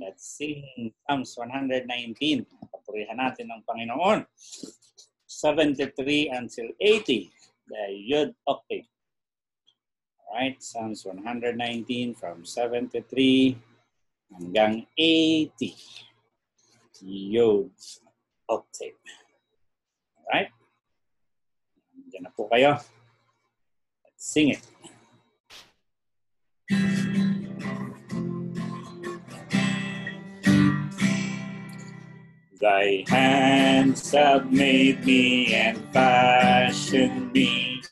Let's sing Psalms 119. Papurihan natin ang Panginoon. 73 until 80. The Yud octave. Alright, Psalms 119 from 73 hanggang 80. Yud octave. Alright? Diyan na po kayo. Let's sing it. Thy hands have made me and fashioned me.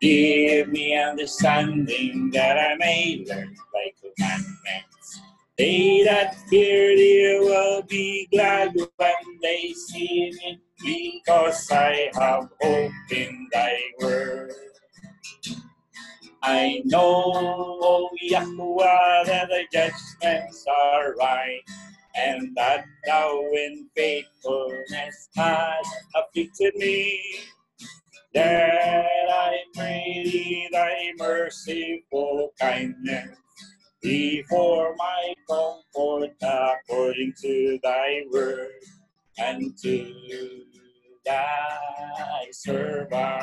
Give me understanding that I may learn thy commandments. They that fear thee will be glad when they see me, because I have hope in thy word. I know, O Yahuwah, that thy judgments are right, and that thou in faithfulness hast afflicted me, that I pray thee thy merciful kindness before my comfort, according to thy word, and to thy servant.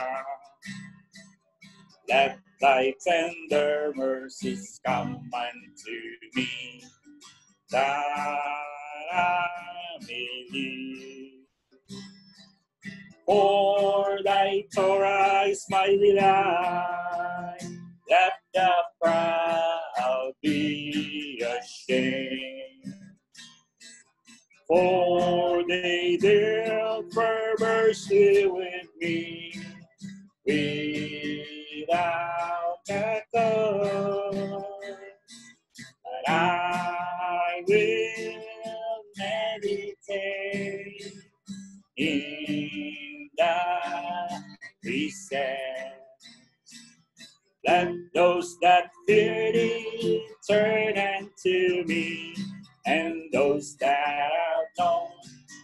Let thy tender mercies come unto me, that I may live. For thy Torah is my delight. Let the proud be ashamed. For they deal perversely with me, without a cause. But I will meditate in thy precepts. Let those that fear thee turn unto me, and those that have known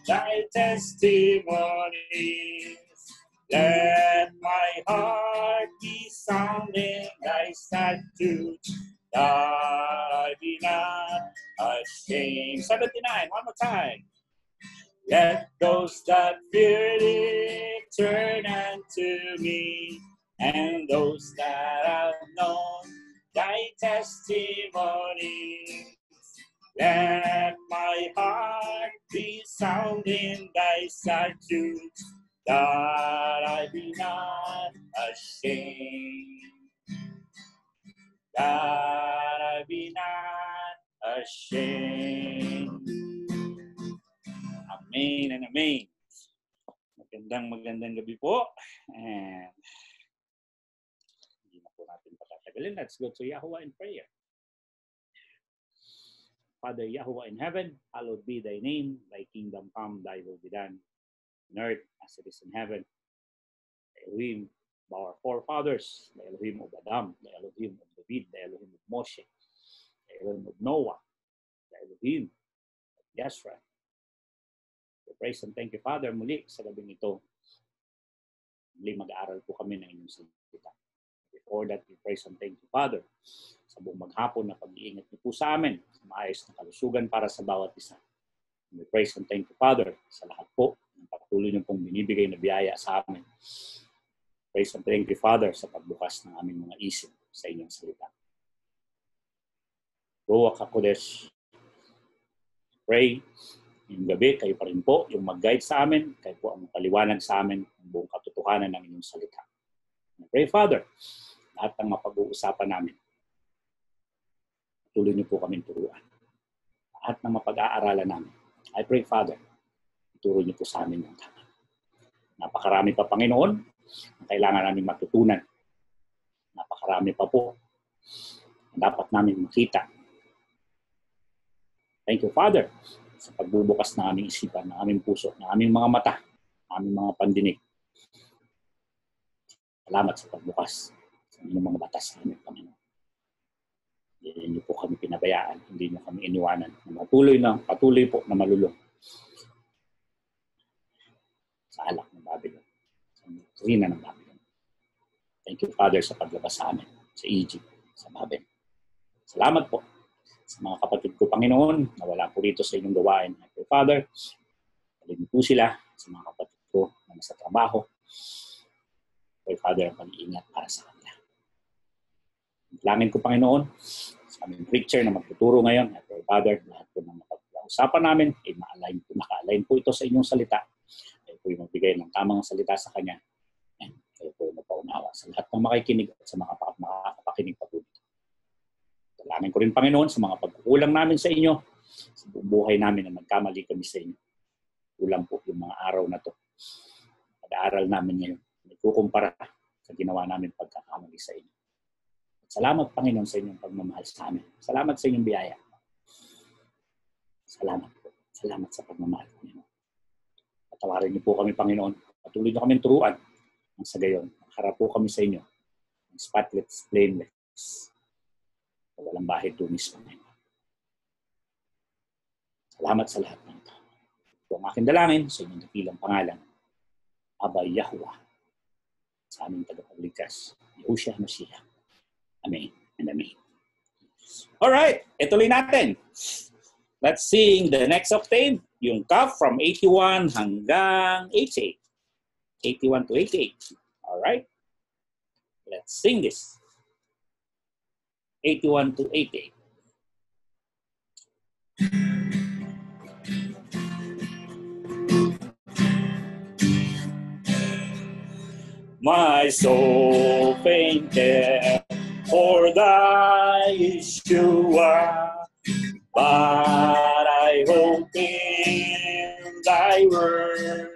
thy testimonies. Let my heart be sound in thy statutes, that I be not ashamed. 79, one more time. Let those that fear thee turn unto me, and those that have known thy testimonies. Let my heart be sound in thy statutes, that I be not ashamed. That I be not ashamed. Amen and amen. Magandang gabi po. And hindi na po natin patatagalin. Let's go to Yahuwah in prayer. Father Yahuwah in heaven, hallowed be thy name. Thy kingdom come, thy will be done on earth as it is in heaven. The Elohim of our forefathers, the Elohim of Adam, the Elohim of David, the Elohim of Moshe, the Elohim of Noah, the Elohim of Yeshua. We praise and thank you, Father, muli sa gabing ito. Muli mag-aaral po kami ng inyong salita. Before that, we praise and thank you, Father, sa buong maghapon na pag-iingat niyo po sa amin, sa maayos na kalusugan para sa bawat isa. We praise and thank you, Father, sa lahat po ng patuloy niyo pong binibigay na biyaya sa amin. Praise and thank you, Father, sa pagbukas ng aming mga isip sa inyong salita. Ruach HaKodesh, pray, yung gabi, kayo pa rin po, yung mag-guide sa amin, kayo po ang paliwanag sa amin ang buong katotohanan ng inyong salita. I pray, Father, lahat ng mapag-uusapan namin, tuloy niyo po kami turuan. Lahat ng mapag-aaralan namin, I pray, Father, ituro niyo po sa amin yung tama. Napakarami pa, Panginoon, ang kailangan namin matutunan. Napakarami pa po ang dapat namin makita. Thank you, Father, sa pagbubukas ng aming isipan, ng aming puso, ng aming mga mata, ng aming mga pandinig. Salamat sa pagbukas sa inyong mga batas sa aming Panginoon. Hindi niyo po kami pinabayaan, hindi niyo kami iniwanan. Patuloy po na malulong sa alak ng Babylon, sa doktrina ng Babylon. Thank you, Father, sa paglabas sa amin, sa Egypt, sa Babel. Salamat po Sa mga kapatid ko, Panginoon, na wala po rito sa inyong gawain. Father, alin po sila sa mga kapatid ko na nasa trabaho. Father, mag-iingat para sa kanila. Langin ko, Panginoon, sa aming preacher na magtuturo ngayon, at Father, lahat po ng napag-usapan namin, ay naka-align po ito sa inyong salita. Kayo po yung magbigay ng tamang salita sa Kanya. And kayo po yung magpaunawa sa lahat ng makikinig at sa mga makakapakinig pa po dito. Langin ko rin, Panginoon, sa mga pagkukulang namin sa inyo, sa buhay namin na nagkamali kami sa inyo. Kulang po yung mga araw na to. Pag-aaral namin ngayon. Nagkukumpara sa ginawa namin pagkakamali sa inyo. Salamat, Panginoon, sa inyong pagmamahal sa amin. Salamat sa inyong biyaya. Salamat po. Salamat sa pagmamahal, Panginoon. Patawarin niyo po kami, Panginoon. Patuloy niyo kami turuan. Ang sa gayon, harap po kami sa inyo. Spotless, blameless. Walang bahid tumis, Panginoon. Salamat sa lahat ng ito. Ito ang aking dalangin sa inyong dakilang pangalan. Aba Yahuwah. Sa aming tagapagligtas. Yahushua Mashiach. Amen and amen. All right, ituloy natin. Let's sing the next octave, yung Kaf from 81 hanggang 88. 81 to 88. All right? Let's sing this. 81 to 88. My soul fainted for thy Yeshua, but I hope in thy word.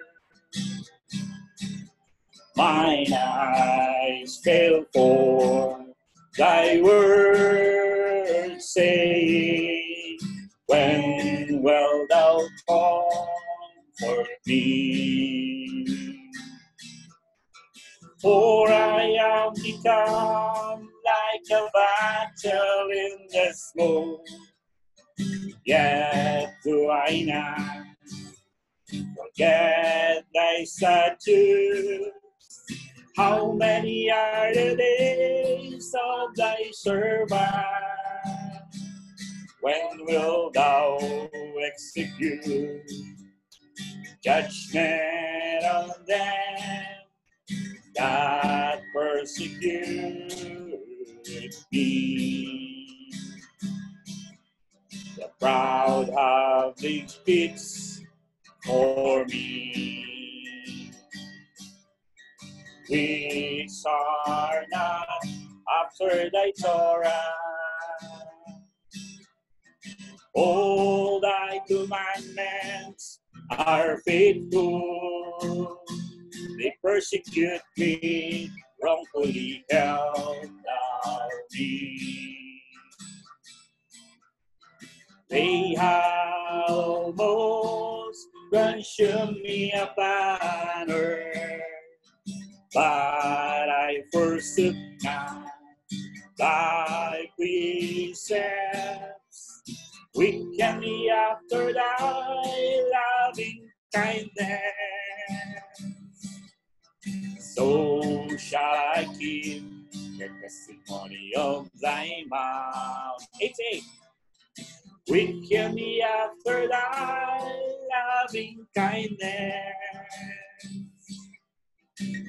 Mine eyes fail for thy word, saying, when wilt thou comfort me? For I am become like a battle in the smoke, yet do I not forget thy statutes. How many are the days of thy servant? When wilt thou execute judgment on them that persecute me? The proud have big pits for me, which are not after thy Torah. All thy commandments are faithful. They persecute me, wrongfully held thou me. They have almost consumed me upon earth, but I forsook not thy precepts. Quicken me after thy loving kindness, so shall I keep the testimony of thy mouth. 88. Quicken me after thy loving kindness,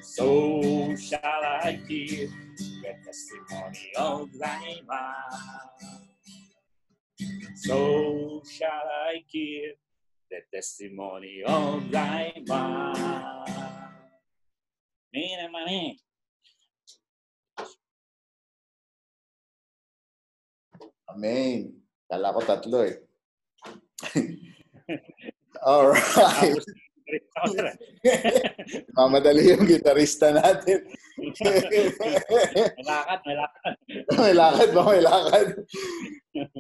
so shall I keep the testimony of thy mouth. So shall I keep the testimony of thy mouth. Amen. Amen. Kala ko tatlo eh. Alright. Mamadali yung gitarista natin. May lakad.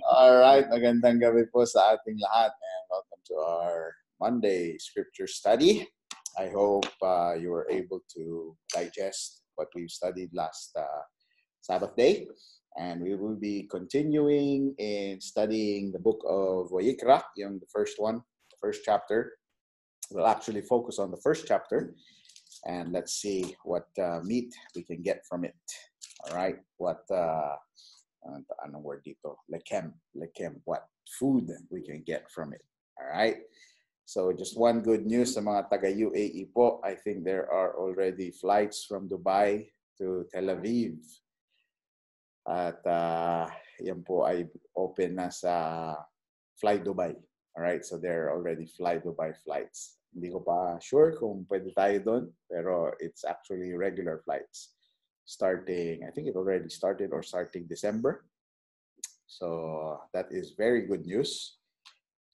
Alright, magandang gabi po sa ating lahat and welcome to our Monday scripture study. I hope you were able to digest what we've studied last Sabbath day. And we will be continuing in studying the book of Vayikra, the first chapter. We'll actually focus on the first chapter, and let's see what meat we can get from it. All right, what anong word dito? Lechem, what food we can get from it. All right? So just one good news sa mga taga-UAE po. I think there are already flights from Dubai to Tel Aviv. At yan po ay open na sa Fly Dubai. Alright, so there are already Fly Dubai flights. Hindi ko pa sure kung pwede tayo doon, pero it's actually regular flights. Starting, I think it already started or starting December. So that is very good news.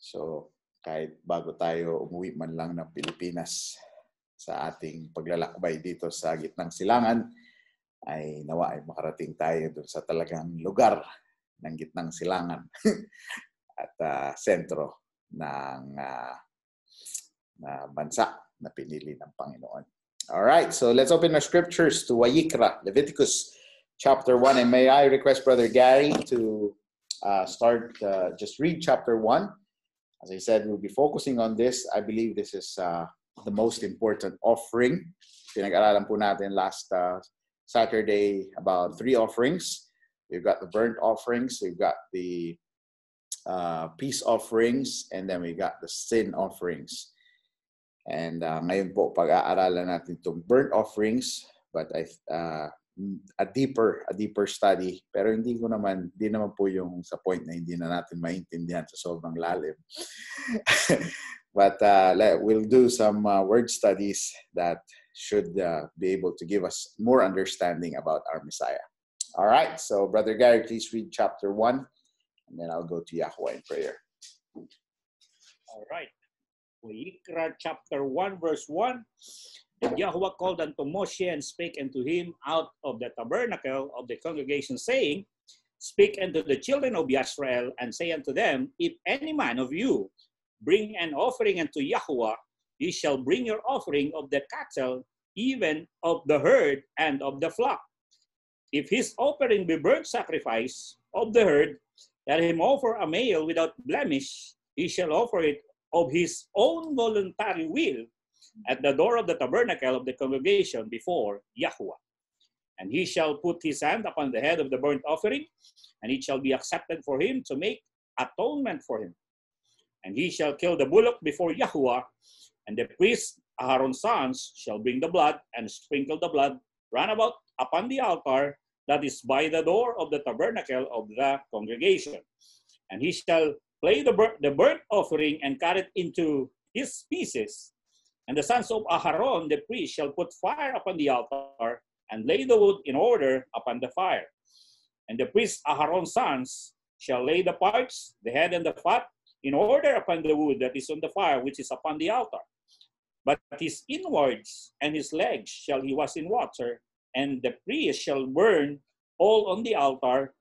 So kahit bago tayo umuwi man lang ng Pilipinas sa ating paglalakbay dito sa gitnang silangan, ay nawa ay makarating tayo doon sa talagang lugar ng gitnang silangan at sentro ng bansa na pinili ng Panginoon. All right, so let's open our scriptures to Wayikra, Leviticus chapter 1. And may I request Brother Gary to just read chapter 1. As I said, we'll be focusing on this. I believe this is the most important offering. Pinag-aralan po natin last Saturday about 3 offerings. We've got the burnt offerings, we've got the peace offerings, and then we got the sin offerings. And ngayon po, pag-aaralan natin itong burnt offerings, but a deeper study. Pero hindi naman po yung sa point na hindi na natin maintindihan sa sobrang lalim. But we'll do some word studies that should be able to give us more understanding about our Messiah. All right, so Brother Gary, please read chapter 1, and then I'll go to Yahweh in prayer. All right. Wayikra chapter 1, verse 1. And Yahweh called unto Moshe and spake unto him out of the tabernacle of the congregation, saying, Speak unto the children of Israel, and say unto them, If any man of you bring an offering unto Yahweh, ye shall bring your offering of the cattle, even of the herd and of the flock. If his offering be burnt sacrifice of the herd, let him offer a male without blemish. He shall offer it of his own voluntary will at the door of the tabernacle of the congregation before Yahweh. And he shall put his hand upon the head of the burnt offering, and it shall be accepted for him to make atonement for him. And he shall kill the bullock before Yahweh, and the priest Aaron's sons shall bring the blood and sprinkle the blood round about upon the altar that is by the door of the tabernacle of the congregation. And he shall lay the burnt offering and cut it into his pieces. And the sons of Aharon, the priest, shall put fire upon the altar and lay the wood in order upon the fire. And the priest Aharon's sons shall lay the parts, the head and the fat, in order upon the wood that is on the fire, which is upon the altar. But his inwards and his legs shall he wash in water, and the priest shall burn all on the altar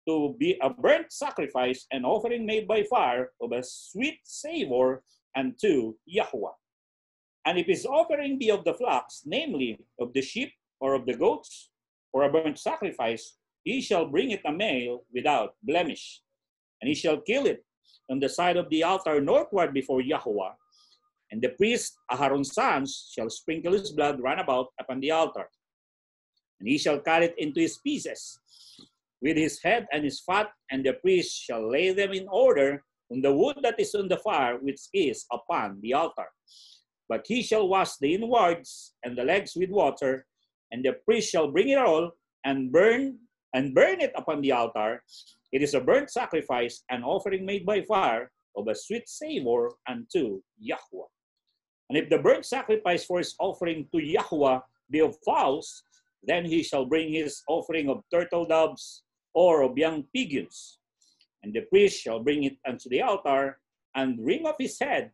to be a burnt sacrifice and offering made by fire of a sweet savor unto Yahweh. And if his offering be of the flocks, namely of the sheep or of the goats, or a burnt sacrifice, he shall bring it a male without blemish. And he shall kill it on the side of the altar northward before Yahweh. And the priest Aharon's sons shall sprinkle his blood round about upon the altar. And he shall cut it into his pieces, with his head and his fat, and the priest shall lay them in order on the wood that is on the fire, which is upon the altar. But he shall wash the inwards and the legs with water, and the priest shall bring it all and burn it upon the altar. It is a burnt sacrifice, an offering made by fire of a sweet savor unto Yahweh. And if the burnt sacrifice for his offering to Yahweh be of fowls, then he shall bring his offering of turtle doves or of young pigeons. And the priest shall bring it unto the altar, and wring off his head,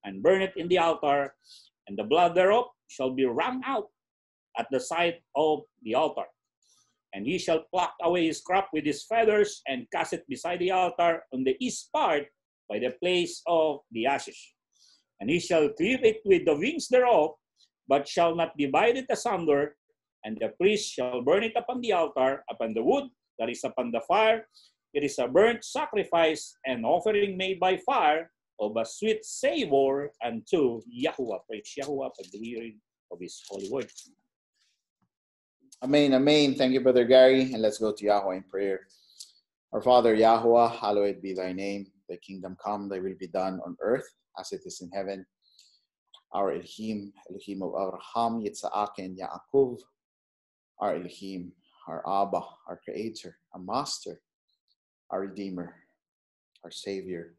and burn it in the altar, and the blood thereof shall be wrung out at the side of the altar. And he shall pluck away his crop with his feathers, and cast it beside the altar on the east part by the place of the ashes. And he shall cleave it with the wings thereof, but shall not divide it asunder. And the priest shall burn it upon the altar, upon the wood that is upon the fire. It is a burnt sacrifice, an offering made by fire of a sweet savor unto Yahweh. Praise Yahweh for the hearing of his holy word. Amen, amen. Thank you, Brother Gary. And let's go to Yahweh in prayer. Our Father Yahuwah, hallowed be thy name. Thy kingdom come, thy will be done on earth as it is in heaven. Our Elohim, Elohim of Abraham, Yitzhak, and Yaakov. Our Elohim, our Abba, our Creator, our Master, our Redeemer, our Savior,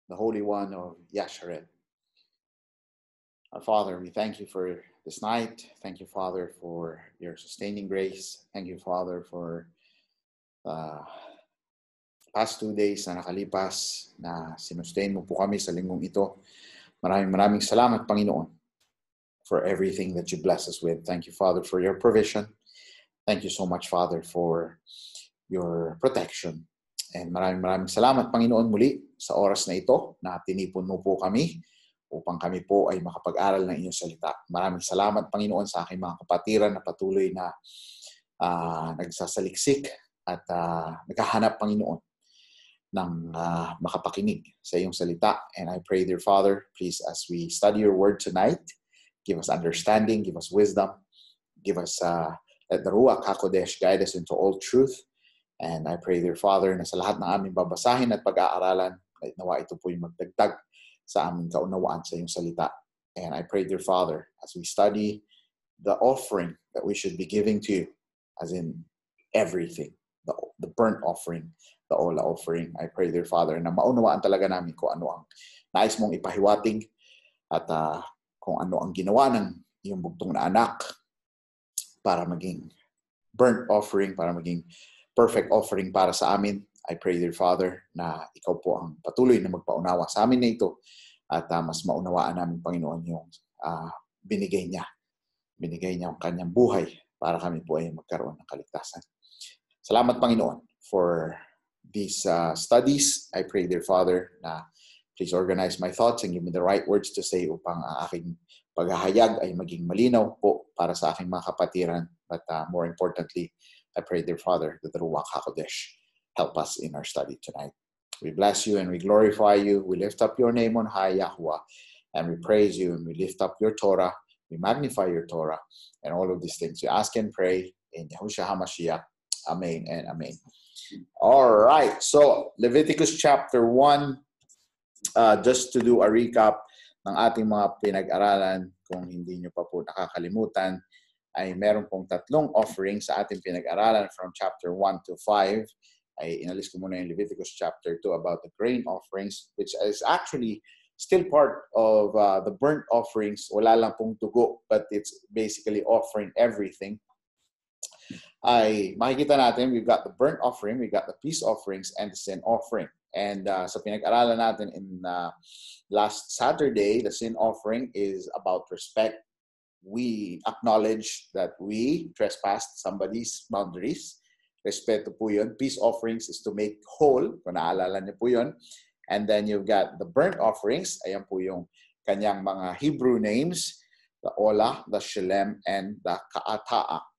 the Holy One of Yasharet. Our Father, we thank you for this night. Thank you, Father, for your sustaining grace. Thank you, Father, for past 2 days na nakalipas na sinustain mo po kami sa linggong ito. Maraming salamat, Panginoon, for everything that you bless us with. Thank you, Father, for your provision. Thank you so much, Father, for your protection. And maraming salamat, Panginoon, muli sa oras na ito na tinipon mo po kami upang kami po ay makapag-aral ng inyong salita. Maraming salamat, Panginoon, sa aking mga kapatiran na patuloy na nagsasaliksik at naghahanap, Panginoon, ng makapakinig sa iyong salita. And I pray, dear Father, please, as we study your word tonight, give us understanding, give us wisdom, give us, let the Ruach HaKodesh guide us into all truth. And I pray, dear Father, na sa lahat ng aming babasahin at pag-aaralan, kahit nawa ito po yung magdagdag sa aming kaunawaan sa iyong salita. And I pray, dear Father, as we study the offering that we should be giving to you, as in everything, the burnt offering, the Ola offering, I pray, dear Father, na maunawaan talaga namin kung ano ang nais mong ipahiwatig at kung ano ang ginawa ng iyong bugtong na anak para maging burnt offering, para maging perfect offering para sa amin. I pray, dear Father, na ikaw po ang patuloy na magpaunawa sa amin na ito at mas maunawaan namin, Panginoon, yung binigay niya. Binigay niya ang kanyang buhay para kami po ay magkaroon ng kaligtasan. Salamat, Panginoon, for these studies. I pray, dear Father, na please organize my thoughts and give me the right words to say upang aking paghahayag ay maging malinaw po para sa aking mga kapatiran. But more importantly, I pray, dear Father, that the Ruach HaKodesh help us in our study tonight. We bless you and we glorify you. We lift up your name on high, Yahuwah, and we praise you and we lift up your Torah. We magnify your Torah and all of these things. We ask and pray in Yahushua HaMashiach. Amen and amen. All right. So, Leviticus chapter 1, just to do a recap ng ating mga pinag-aralan, kung hindi nyo pa po nakakalimutan, ay meron pong 3 offerings sa ating pinag-aralan from chapter 1 to 5. Ay inalis ko muna yung Leviticus chapter 2 about the grain offerings, which is actually still part of the burnt offerings. Wala lang pong tugo, but it's basically offering everything. Ay makikita natin, we've got the burnt offering, we've got the peace offerings, and the sin offering. And sa pinag-aralan natin in last Saturday, the sin offering is about respect. We acknowledge that we trespassed somebody's boundaries. Respeto po yun. Peace offerings is to make whole. Kung naalala niyo po yun. And then you've got the burnt offerings. Ayan po yung kanyang mga Hebrew names. The Ola, the Shelem, and the Kataat.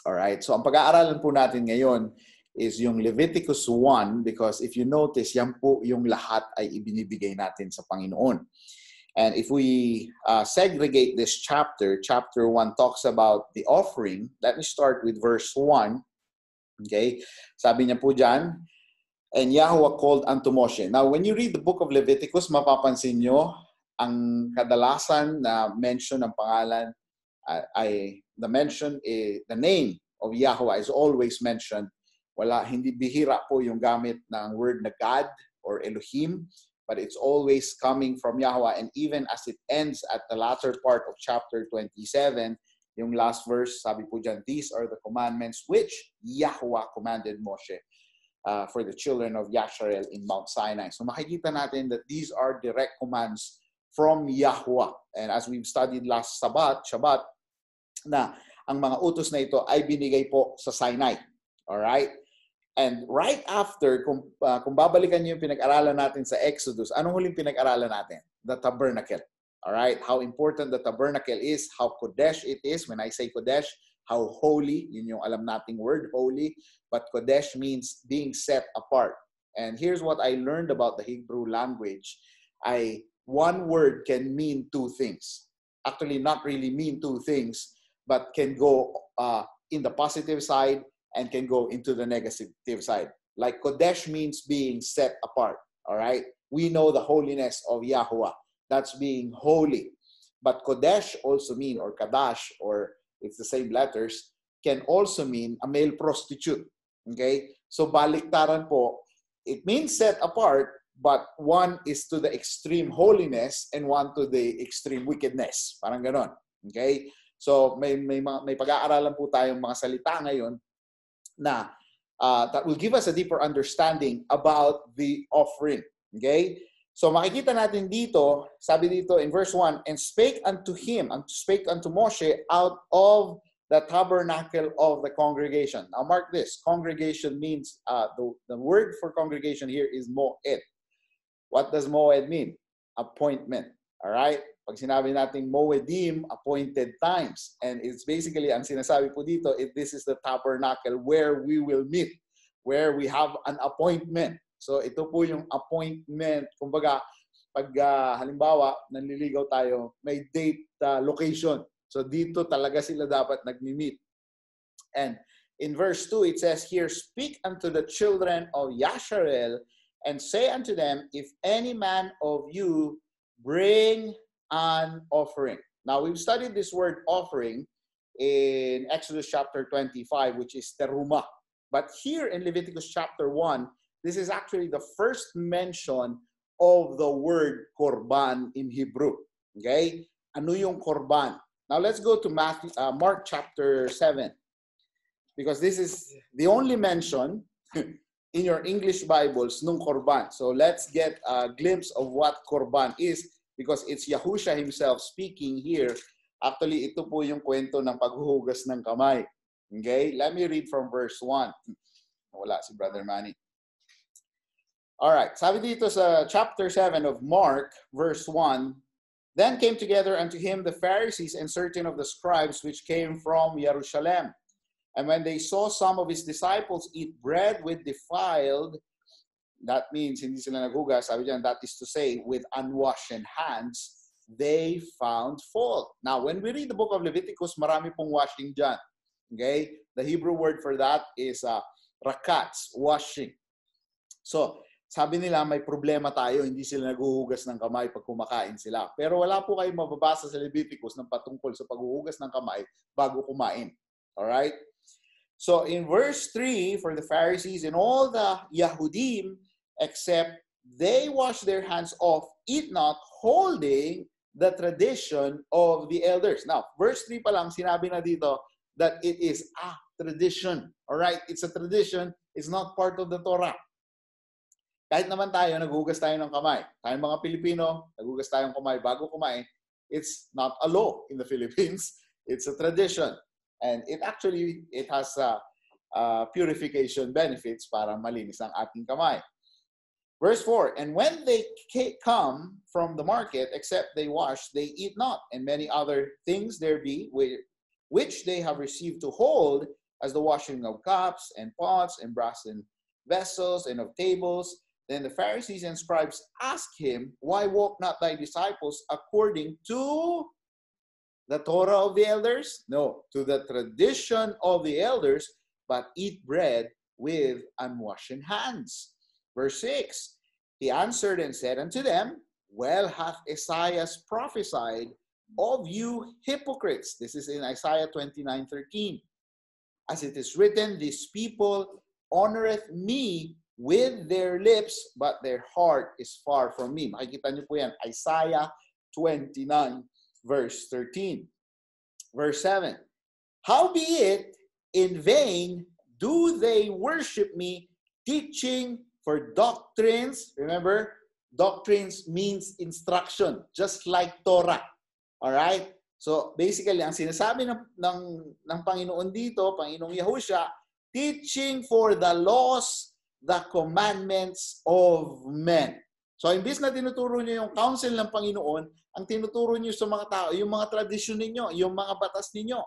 Alright. So ang pag-aaralan po natin ngayon is yung Leviticus 1, because if you notice, yan po yung lahat ay ibinibigay natin sa Panginoon. And if we segregate this chapter 1 talks about the offering. Let me start with verse 1. Okay? Sabi niya po dyan, and Yahuwah called unto Moshe. Now, when you read the book of Leviticus, mapapansin nyo, ang kadalasan na mention ng pangalan, the name of Yahuwah is always mentioned. Hindi bihira po yung gamit ng word na God or Elohim, but it's always coming from Yahuwah. And even as it ends at the latter part of chapter 27, yung last verse, sabi po dyan, these are the commandments which Yahuwah commanded Moshe for the children of Yasharel in Mount Sinai. So makikita natin that these are direct commands from Yahuwah. And as we've studied last Shabbat, na ang mga utos na ito ay binigay po sa Sinai. Alright? And right after, kung babalikan niyo yung pinag-aralan natin sa Exodus, anong huling pinag-aralan natin? The tabernacle. Alright? How important the tabernacle is, how Kodesh it is. When I say Kodesh, how holy, yun yung alam nating word, holy. But Kodesh means being set apart. And here's what I learned about the Hebrew language. One word can mean 2 things. Actually, not really mean 2 things, but can go in the positive side and can go into the negative side. Like Kodesh means being set apart. All right? We know the holiness of Yahweh. That's being holy. But Kodesh also mean, or Kadash, or it's the same letters, can also mean a male prostitute. Okay? So baliktaran po, it means set apart, but one is to the extreme holiness and one to the extreme wickedness. Parang ganon. Okay? So may pag-aaralan po tayong mga salita ngayon na that will give us a deeper understanding about the offering. Okay? So makikita natin dito, sabi dito in verse 1, and spake unto him, and spake unto Moshe out of the tabernacle of the congregation. Now mark this, congregation means, the word for congregation here is moed. What does moed mean? Appointment. All right? Pag sinabi natin moedim, appointed times. And it's basically, ang sinasabi po dito, this is the tabernacle where we will meet, where we have an appointment. So ito po yung appointment. Kumbaga, pag halimbawa, nanliligaw tayo, may date, location. So dito talaga sila dapat nagmi-meet. And in verse 2, it says here, speak unto the children of Yasharel, and say unto them, if any man of you bring an offering. Now, we've studied this word offering in Exodus chapter 25, which is teruma. But here in Leviticus chapter 1, this is actually the first mention of the word korban in Hebrew. Okay? Ano yung korban? Now, let's go to Mark chapter 7. Because this is the only mention in your English Bibles nung korban. So let's get a glimpse of what korban is, because it's Yahusha himself speaking here. Actually, ito po yung kwento ng paghuhugas ng kamay. Okay? Let me read from verse 1. Wala si Brother Manny. Alright, sabi dito sa chapter 7 of Mark, verse 1, then came together unto him the Pharisees and certain of the scribes which came from Jerusalem. And when they saw some of his disciples eat bread with defiled, that means hindi sila naghugas, sabi diyan, that is to say, with unwashed hands, they found fault. Now, when we read the book of Leviticus, marami pong washing dyan. Okay? The Hebrew word for that is rakats, washing. So, sabi nila may problema tayo, hindi sila naghuhugas ng kamay pag kumakain sila. Pero wala po kayong mababasa sa Leviticus ng patungkol sa paghuhugas ng kamay bago kumain. Alright? So in verse 3, for the Pharisees and all the Yahudim, except they wash their hands off, eat not, holding the tradition of the elders. Now, verse 3 pa lang, sinabi na dito that it is a tradition. Alright? It's a tradition. It's not part of the Torah. Kahit naman tayo, naghuhugas tayo ng kamay. Tayong mga Pilipino, naghuhugas tayong kamay bago kumain. It's not a law in the Philippines. It's a tradition. And it has purification benefits para malinis ang ating kamay. Verse 4, and when they come from the market, except they wash, they eat not. And many other things there be, which they have received to hold, as the washing of cups and pots and brassen vessels and of tables. Then the Pharisees and scribes asked him, why walk not thy disciples according to the Torah of the elders? No, to the tradition of the elders, but eat bread with unwashed hands. Verse 6, he answered and said unto them, well hath Esaias prophesied of you hypocrites. This is in Isaiah 29:13. As it is written, these people honoreth me with their lips, but their heart is far from me. Makikita niyo po yan, Isaiah 29, verse 13. Verse 7, howbeit in vain do they worship me, teaching for doctrines. Remember, doctrines means instruction, just like Torah. Alright? So, basically, ang sinasabi ng Panginoon dito, Panginoong Yahusha, teaching for the laws, the commandments of men. So, imbis na tinuturo niyo yung counsel ng Panginoon, ang tinuturo niyo sa mga tao, yung mga tradisyon ninyo, yung mga batas ninyo.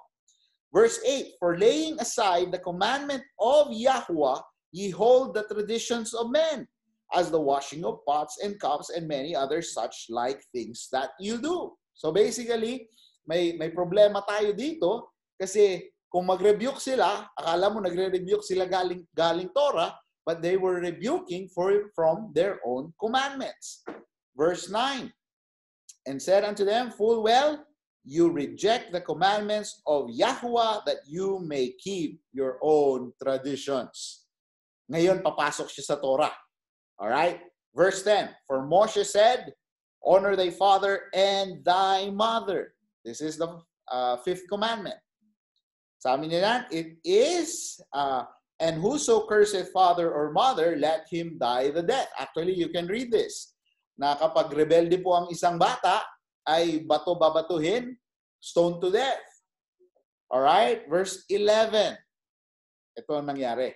Verse 8, for laying aside the commandment of Yahweh, ye hold the traditions of men, as the washing of pots and cups and many other such like things that you do. So basically, may problema tayo dito kasi kung mag-rebuke sila, akala mo nagre-rebuke sila galing Torah, but they were rebuking from their own commandments. Verse 9, and said unto them, full well, you reject the commandments of Yahuwah that you may keep your own traditions. Ngayon, papasok siya sa Torah. Alright? Verse 10, for Moshe said, honor thy father and thy mother. This is the fifth commandment. Sabi niya, it is, and whoso curseth father or mother, let him die the death. Actually, you can read this. Na kapag rebelde po ang isang bata, ay bato babatuhin, stone to death. Alright? Verse 11. Ito ang nangyari.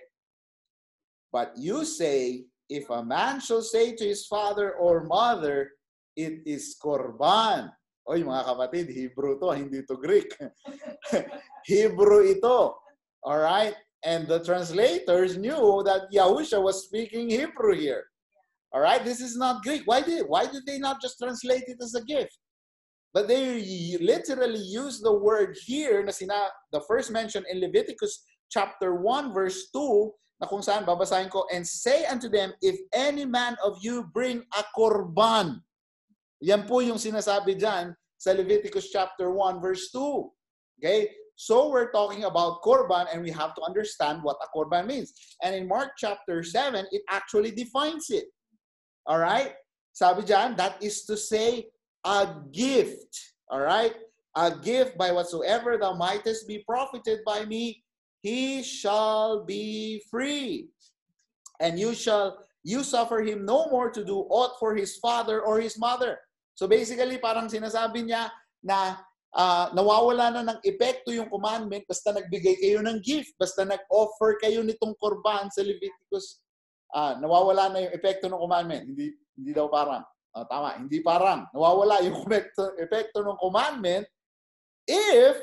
But you say, if a man shall say to his father or mother, it is korban. Oy, mga kapatid, Hebrew to, hindi to Greek. Hebrew ito. Alright? And the translators knew that Yahusha was speaking Hebrew here. Alright? This is not Greek. Why did they not just translate it as a gift? But they literally use the word here na the first mention in Leviticus chapter 1 verse 2 na kung saan babasahin ko, and say unto them, if any man of you bring a korban. Yan po yung sinasabi dyan sa Leviticus chapter 1 verse 2. Okay? So we're talking about korban and we have to understand what a korban means. And in Mark chapter 7, it actually defines it. Alright? Sabi dyan, that is to say, a gift. Alright? A gift by whatsoever thou mightest be profited by me, he shall be free. And you suffer him no more to do aught for his father or his mother. So basically, parang sinasabi niya na nawawala na ng epekto yung commandment basta nagbigay kayo ng gift, basta nag-offer kayo nitong korban sa Leviticus. Nawawala na yung epekto ng commandment. Hindi daw parang. Tama, hindi parang. Nawawala yung epekto ng commandment if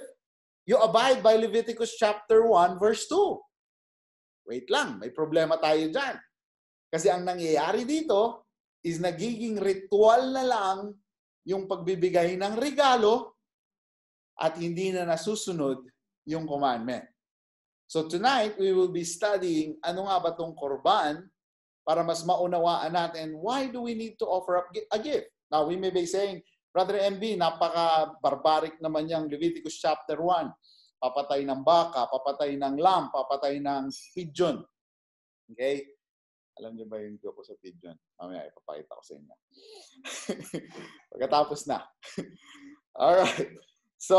you abide by Leviticus chapter 1 verse 2. Wait lang, may problema tayo dyan. Kasi ang nangyayari dito is nagiging ritual na lang yung pagbibigay ng regalo at hindi na nasusunod yung commandment. So tonight, we will be studying ano nga ba itong korban para mas maunawaan natin why do we need to offer up a gift. Now, we may be saying, Brother MB, napaka-barbaric naman yung Leviticus chapter 1. Papatay ng baka, papatay ng lamb, papatay ng pigeon. Okay? Alam niyo ba yung joke ko sa pigeon? Mamaya, ipapakita ko sa inyo. Pagkatapos na. Alright. So,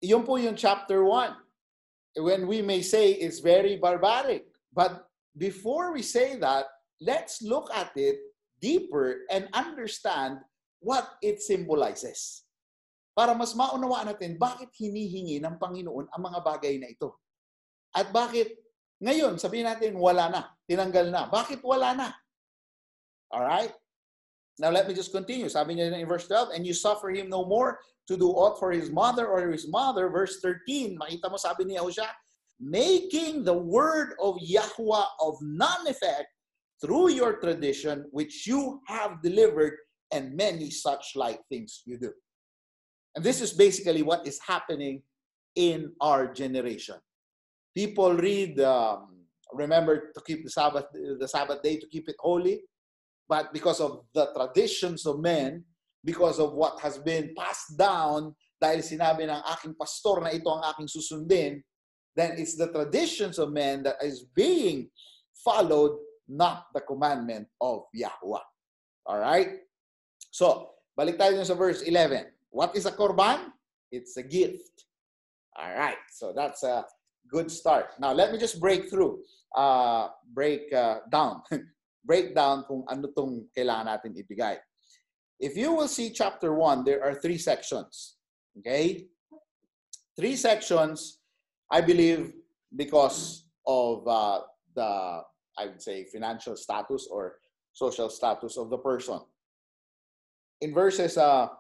yun po yung chapter 1. When we may say it's very barbaric. But before we say that, let's look at it deeper and understand what it symbolizes. Para mas maunawaan natin bakit hinihingi ng Panginoon ang mga bagay na ito. At bakit ngayon, sabihin natin, wala na, tinanggal na. Bakit wala na? Alright? Now let me just continue. Sabi niya in verse 12, and you suffer him no more to do aught for his mother or his mother. Verse 13, makita mo sabi ni Yahushua, making the word of Yahuwah of none effect through your tradition which you have delivered, and many such like things you do. And this is basically what is happening in our generation. People read, remember to keep the Sabbath day, to keep it holy, but because of the traditions of men, because of what has been passed down, dahil sinabi ng aking pastor na ito ang aking susundin, then it's the traditions of men that is being followed, not the commandment of Yahuwah. All right? So, balik tayo sa verse 11. What is a korban? It's a gift. All right. So, that's a good start. Now, let me just break down. Break down kung ano tong kailangan natin ibigay. If you will see chapter 1, there are 3 sections. Okay? 3 sections, I believe, because of I would say, financial status or social status of the person. In verses 1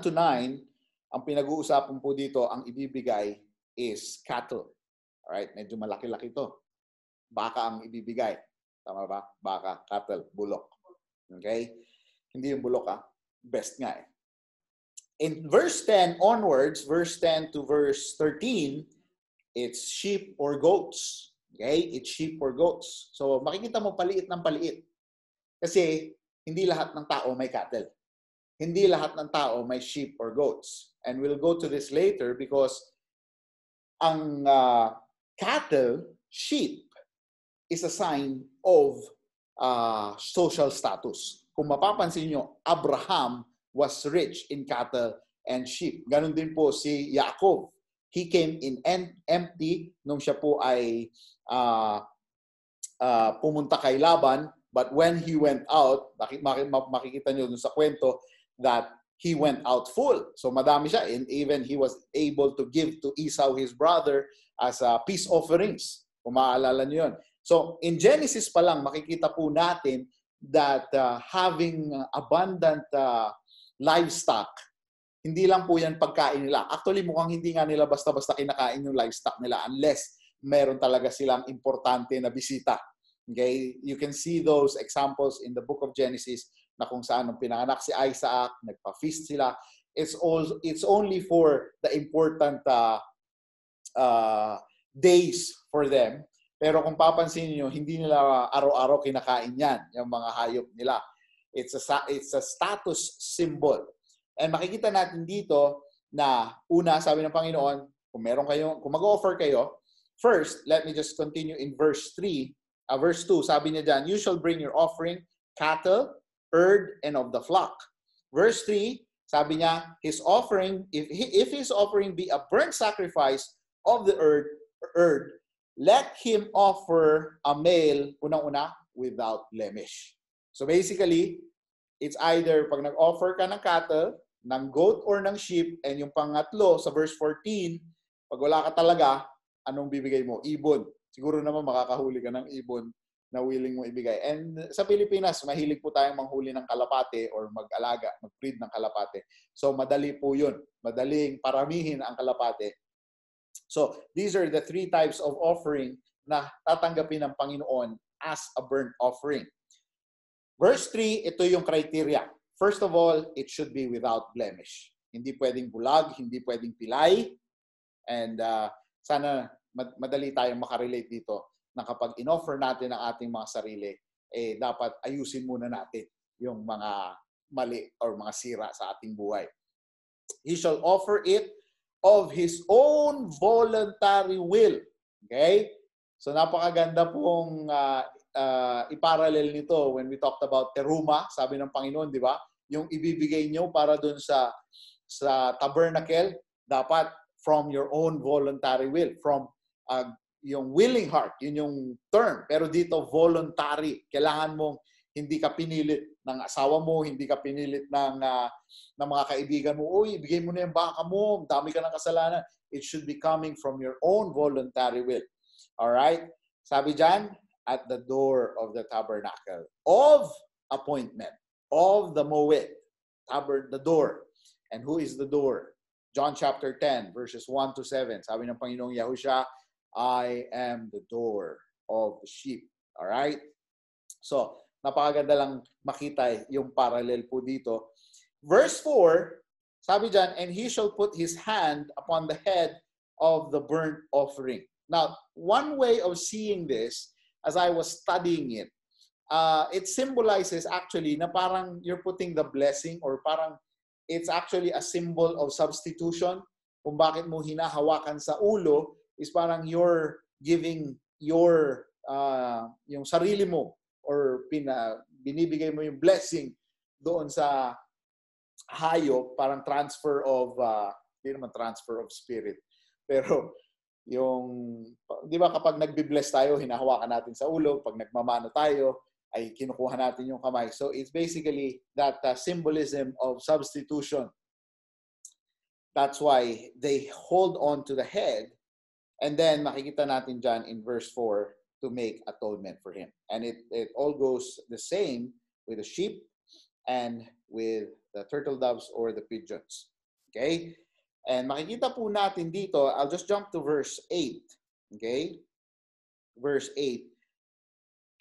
to 9, ang pinag-uusapan po dito, ang ibibigay is cattle. Alright? Medyo malaki-laki ito. Baka ang ibibigay. Tama ba? Baka, cattle, bulok. Okay? Hindi yung bulok, Best nga In verse 10 onwards, verse 10 to verse 13, it's sheep or goats. Okay? It's sheep or goats. So makikita mo paliit ng paliit. Kasi hindi lahat ng tao may cattle. Hindi lahat ng tao may sheep or goats. And we'll go to this later because ang cattle, sheep, is a sign of social status. Kung mapapansin nyo, Abraham was rich in cattle and sheep. Ganon din po si Jacob. He came in empty nung siya po ay pumunta kay Laban. But when he went out, makikita nyo dun sa kwento that he went out full. So madami siya. And even he was able to give to Esau, his brother, as peace offerings. Kung maaalala nyo yun. So in Genesis pa lang, makikita po natin that having abundant livestock, hindi lang po yan pagkain nila. Actually, mukhang hindi nga nila basta-basta kinakain yung livestock nila unless meron talaga silang importante na bisita. Okay? You can see those examples in the book of Genesis na kung saan nung pinanganak si Isaac, nagpa-feast sila. It's only for the important days for them. Pero kung papansin niyo, hindi nila araw-araw kinakain yan, yung mga hayop nila. It's a status symbol. And makikita natin dito na una, sabi ng Panginoon, kung mag-offer kayo, first, let me just continue in verse 2, sabi niya dyan, you shall bring your offering, cattle, herd, and of the flock. Verse 3, sabi niya, his offering, if his offering be a burnt sacrifice of the herd, let him offer a male, unang-una, without blemish. So basically, it's either pag nag-offer ka ng cattle, ng goat or ng sheep, and yung pangatlo sa verse 14, pag wala ka talaga, anong bibigay mo? Ibon. Siguro naman makakahuli ka ng ibon na willing mo ibigay. And sa Pilipinas, mahilig po tayong manghuli ng kalapate or mag-alaga, mag-breed ng kalapate. So madali po yun. Madaling paramihin ang kalapate. So these are the 3 types of offering na tatanggapin ng Panginoon as a burnt offering. Verse 3, ito yung criteria. First of all, it should be without blemish. Hindi pwedeng bulag, hindi pwedeng pilay. And sana madali tayong makarelate dito na kapag in-offer natin ang ating mga sarili, dapat ayusin muna natin yung mga mali or mga sira sa ating buhay. He shall offer it of his own voluntary will. Okay? So napakaganda pong iparallel nito when we talked about teruma, sabi ng Panginoon, di ba? Yung ibibigay nyo para dun sa tabernacle, dapat from your own voluntary will, from yung willing heart, yun yung term. Pero dito, voluntary. Kailangan mong hindi ka pinilit ng asawa mo, hindi ka pinilit ng mga kaibigan mo, uy, ibigay mo na yung baka mo, dami ka ng kasalanan. It should be coming from your own voluntary will. Alright? Sabi dyan, at the door of the tabernacle of appointment, of the moed, the door. And who is the door? John chapter 10, verses 1 to 7. Sabi ng Panginoong Yahushua, I am the door of the sheep. Alright? So, napakaganda lang makita yung parallel po dito. Verse 4, sabi dyan, and he shall put his hand upon the head of the burnt offering. Now, one way of seeing this, as I was studying it, it symbolizes actually na parang you're putting the blessing or parang it's actually a symbol of substitution. Kung bakit mo hinahawakan sa ulo is parang you're giving your yung sarili mo or binibigay mo yung blessing doon sa hayop, parang transfer of hindi naman transfer of spirit, pero yung, di ba kapag nagbi-bless tayo, hinahawakan natin sa ulo, pag nagmamano tayo, ay kinukuha natin yung kamay. So it's basically that symbolism of substitution. That's why they hold on to the head, and then makikita natin dyan in verse 4 to make atonement for him. And it all goes the same with the sheep and with the turtle doves or the pigeons. Okay? And makikita po natin dito, I'll just jump to verse 8. Okay? Verse 8.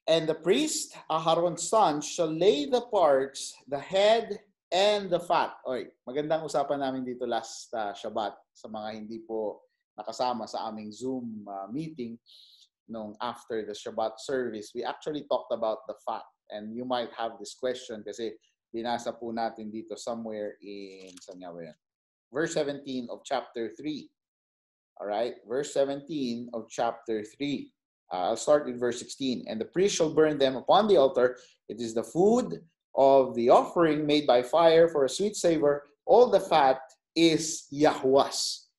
And the priest, Aharon's son, shall lay the parts, the head and the fat. Oy, magandang usapan namin dito last Shabbat sa mga hindi po nakasama sa aming Zoom meeting nung after the Shabbat service. We actually talked about the fat. And you might have this question kasi binasa po natin dito somewhere in, saan nga ba yan? Verse 17 of chapter 3. All right, verse 17 of chapter 3. I'll start with verse 16. And the priest shall burn them upon the altar. It is the food of the offering made by fire for a sweet savor. All the fat is Yahweh's.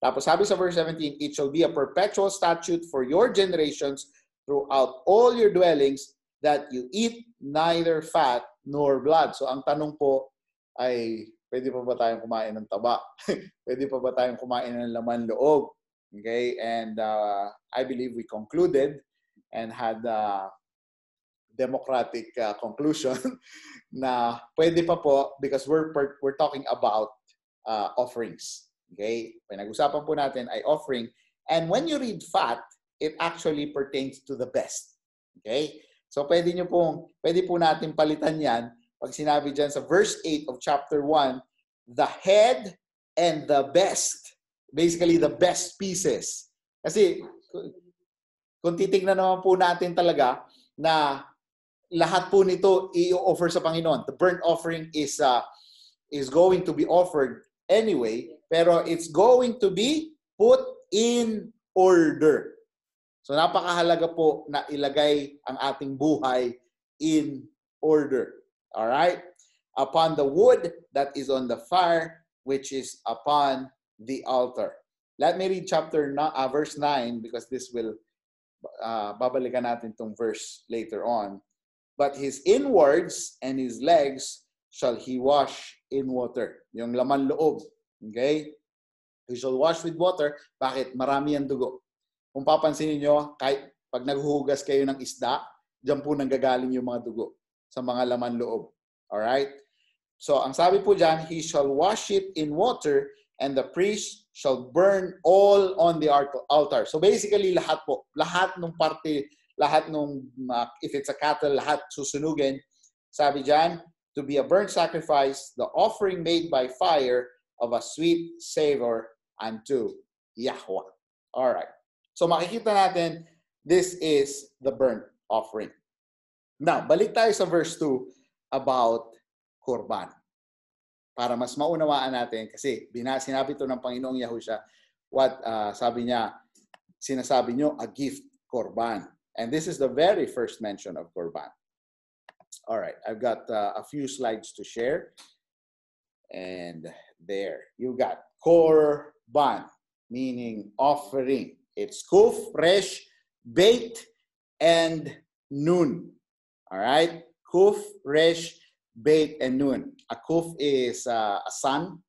Tapos sabi sa verse 17, it shall be a perpetual statute for your generations throughout all your dwellings that you eat neither fat nor blood. So ang tanong po ay, pwede pa ba tayong kumain ng taba? Pwede pa ba tayong kumain ng laman loob? Okay, and I believe we concluded and had a democratic conclusion na pwede pa po because we're talking about offerings. Okay, pinag-usapan po natin ay offering, and when you read fat, it actually pertains to the best. Okay, so pwede po natin palitan yan pag sinabi dyan sa verse 8 of chapter 1, the head and the best. Basically, the best pieces. Kasi, kung titignan naman po natin talaga na lahat po nito i-offer sa Panginoon. The burnt offering is going to be offered anyway, pero it's going to be put in order. So, napakahalaga po na ilagay ang ating buhay in order. Alright? Upon the wood that is on the fire, which is upon the altar. Let me read verse 9 because this will, babalikan natin itong verse later on. But his inwards and his legs shall he wash in water. Yung laman loob. Okay? He shall wash with water. Bakit? Marami ang dugo. Kung papansinin nyo, kahit pag naghuhugas kayo ng isda, dyan po nanggagaling yung mga dugo sa mga laman loob. Alright? So, ang sabi po dyan, he shall wash it in water and the priest shall burn all on the altar. So, basically, lahat po. Lahat nung parte, lahat nung, if it's a cattle, lahat susunugin. Sabi dyan, to be a burnt sacrifice, the offering made by fire of a sweet savor unto Yahweh. Alright. So, makikita natin, this is the burnt offering. Now, balik tayo sa verse 2 about Korban. Para mas maunawaan natin, kasi sinabi ito ng Panginoong Yahushua, what sabi niya, sinasabi nyo, a gift, Korban. And this is the very first mention of Korban. All right, I've got a few slides to share. And there, you got Korban, meaning offering. It's kuf, resh, beit, and nun. All right, kuf, resh, beit, and nun. A kuf is a sun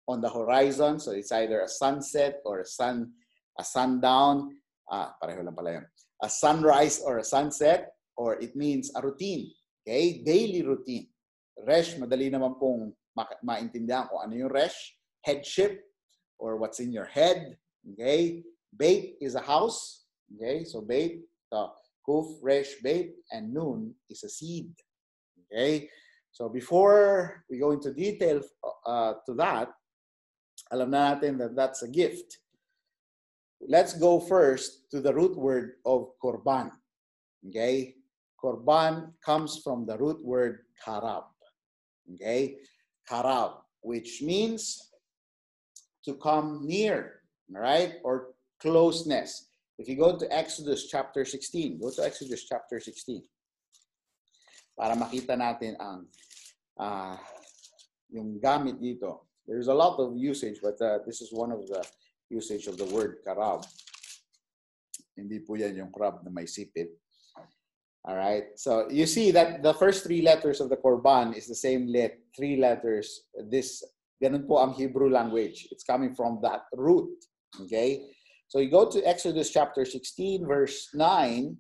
on the horizon, so it's either a sunset or a sundown. Pareho lang pala yun. A sunrise or a sunset, or it means a routine. Okay, daily routine. Resh, madali naman pong maintindihan kung ano yung resh. Headship, or what's in your head. Okay, beit is a house. Okay, so beit, kuf, resh, beit, and nun is a seed. Okay, so before we go into detail to that, alam na natin that that's a gift. Let's go first to the root word of korban. Okay, korban comes from the root word karab. Okay, karab, which means to come near, right, or closeness. If you go to Exodus chapter 16, go to Exodus chapter 16 para makita natin ang yung gamit dito. There's a lot of usage, but this is one of the usage of the word karab. Hindi po yan yung crab na may sipit. All right. So you see that the first three letters of the korban is the same three letters. Ganun po ang Hebrew language. It's coming from that root. Okay. So you go to Exodus chapter 16, verse 9.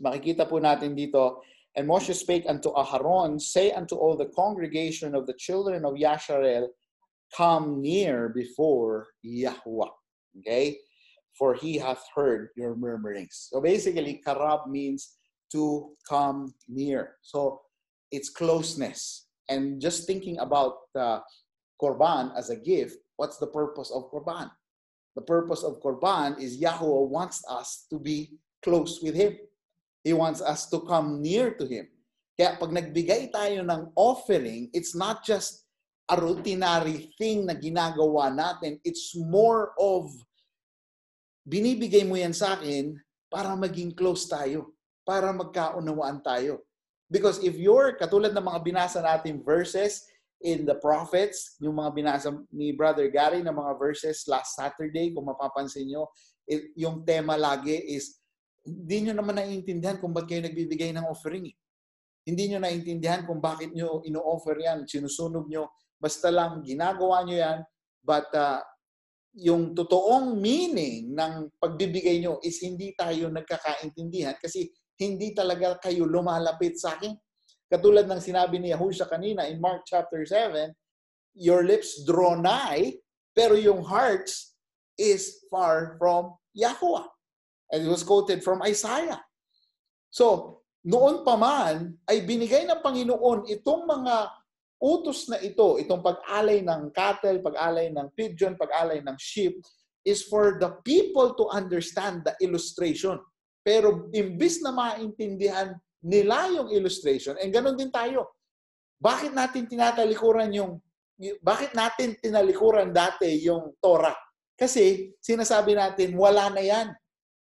Makikita po natin dito, and Moshe spake unto Aharon, say unto all the congregation of the children of Yasharel, come near before Yahuwah. Okay? For he hath heard your murmurings. So basically, karab means to come near. So it's closeness. And just thinking about Korban as a gift, what's the purpose of Korban? The purpose of Korban is Yahweh wants us to be close with Him. He wants us to come near to Him. Kaya pag nagbigay tayo ng offering, it's not just a routinary thing na ginagawa natin. It's more of, binibigay mo yan sa akin para maging close tayo, para magkaunawaan tayo. Because if you're, katulad ng mga binasa natin verses in the prophets, yung mga binasa ni Brother Gary na mga verses last Saturday, kung mapapansin nyo, yung tema lagi is, hindi nyo naman naiintindihan kung ba't kayo nagbibigay ng offering. Hindi nyo naiintindihan kung bakit nyo ino-offer yan, sinusunog nyo, basta lang ginagawa nyo yan, but yung totoong meaning ng pagbibigay nyo is hindi tayo nagkakaintindihan kasi hindi talaga kayo lumalapit sa akin. Katulad ng sinabi ni Yahushua kanina in Mark chapter 7, your lips draw nigh, pero yung hearts is far from Yahuwah. And it was quoted from Isaiah. So, noon pa man, ay binigay ng Panginoon itong mga utos na ito, itong pag-alay ng cattle, pag-alay ng pigeon, pag-alay ng sheep, is for the people to understand the illustration. Pero imbis na maintindihan nila yung illustration, and ganun din tayo. Bakit natin tinalikuran dati yung Torah? Kasi sinasabi natin, wala na yan.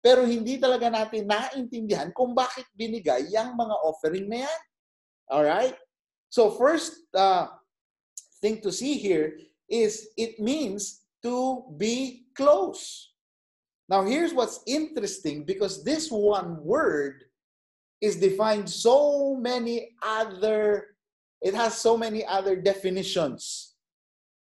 Pero hindi talaga natin naintindihan kung bakit binigay yung mga offering na yan. Alright? So first thing to see here is it means to be close. Now here's what's interesting because this one word is defined it has so many other definitions.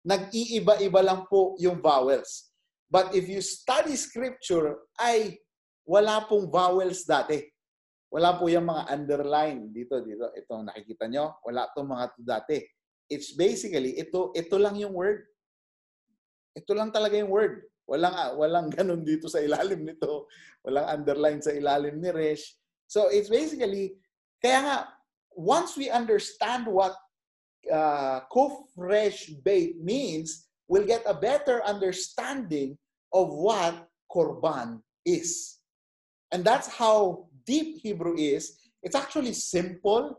Nag-iiba-iba lang po yung vowels. But if you study scripture, ay wala pong vowels dati. Wala po yung mga underline dito. Itong nakikita nyo, wala itong mga ito dati. It's basically, ito lang yung word. Ito lang talaga yung word. Walang ganun dito sa ilalim nito. Walang underline sa ilalim ni Resh. So it's basically, kaya nga, once we understand what Kuf Resh Beit means, we'll get a better understanding of what Korban is. And that's how deep Hebrew is. It's actually simple,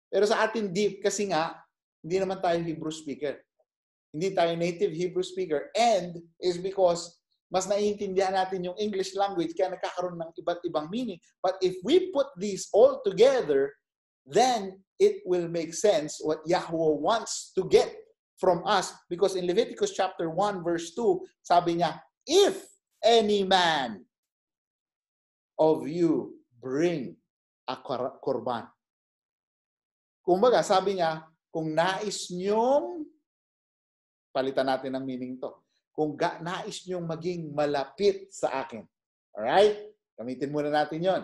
pero sa atin deep kasi nga, hindi naman tayo Hebrew speaker. Hindi tayo native Hebrew speaker. And is because mas naiintindihan natin yung English language kaya nagkakaroon ng iba't ibang meaning. But if we put these all together, then it will make sense what Yahweh wants to get from us. Because in Leviticus chapter 1 verse 2, sabi niya, if any man of you bring a korban. Kumbaga, sabi niya, kung nais nyong, palitan natin ang meaning to, kung nais nyong maging malapit sa akin. Alright? Gamitin muna natin yon.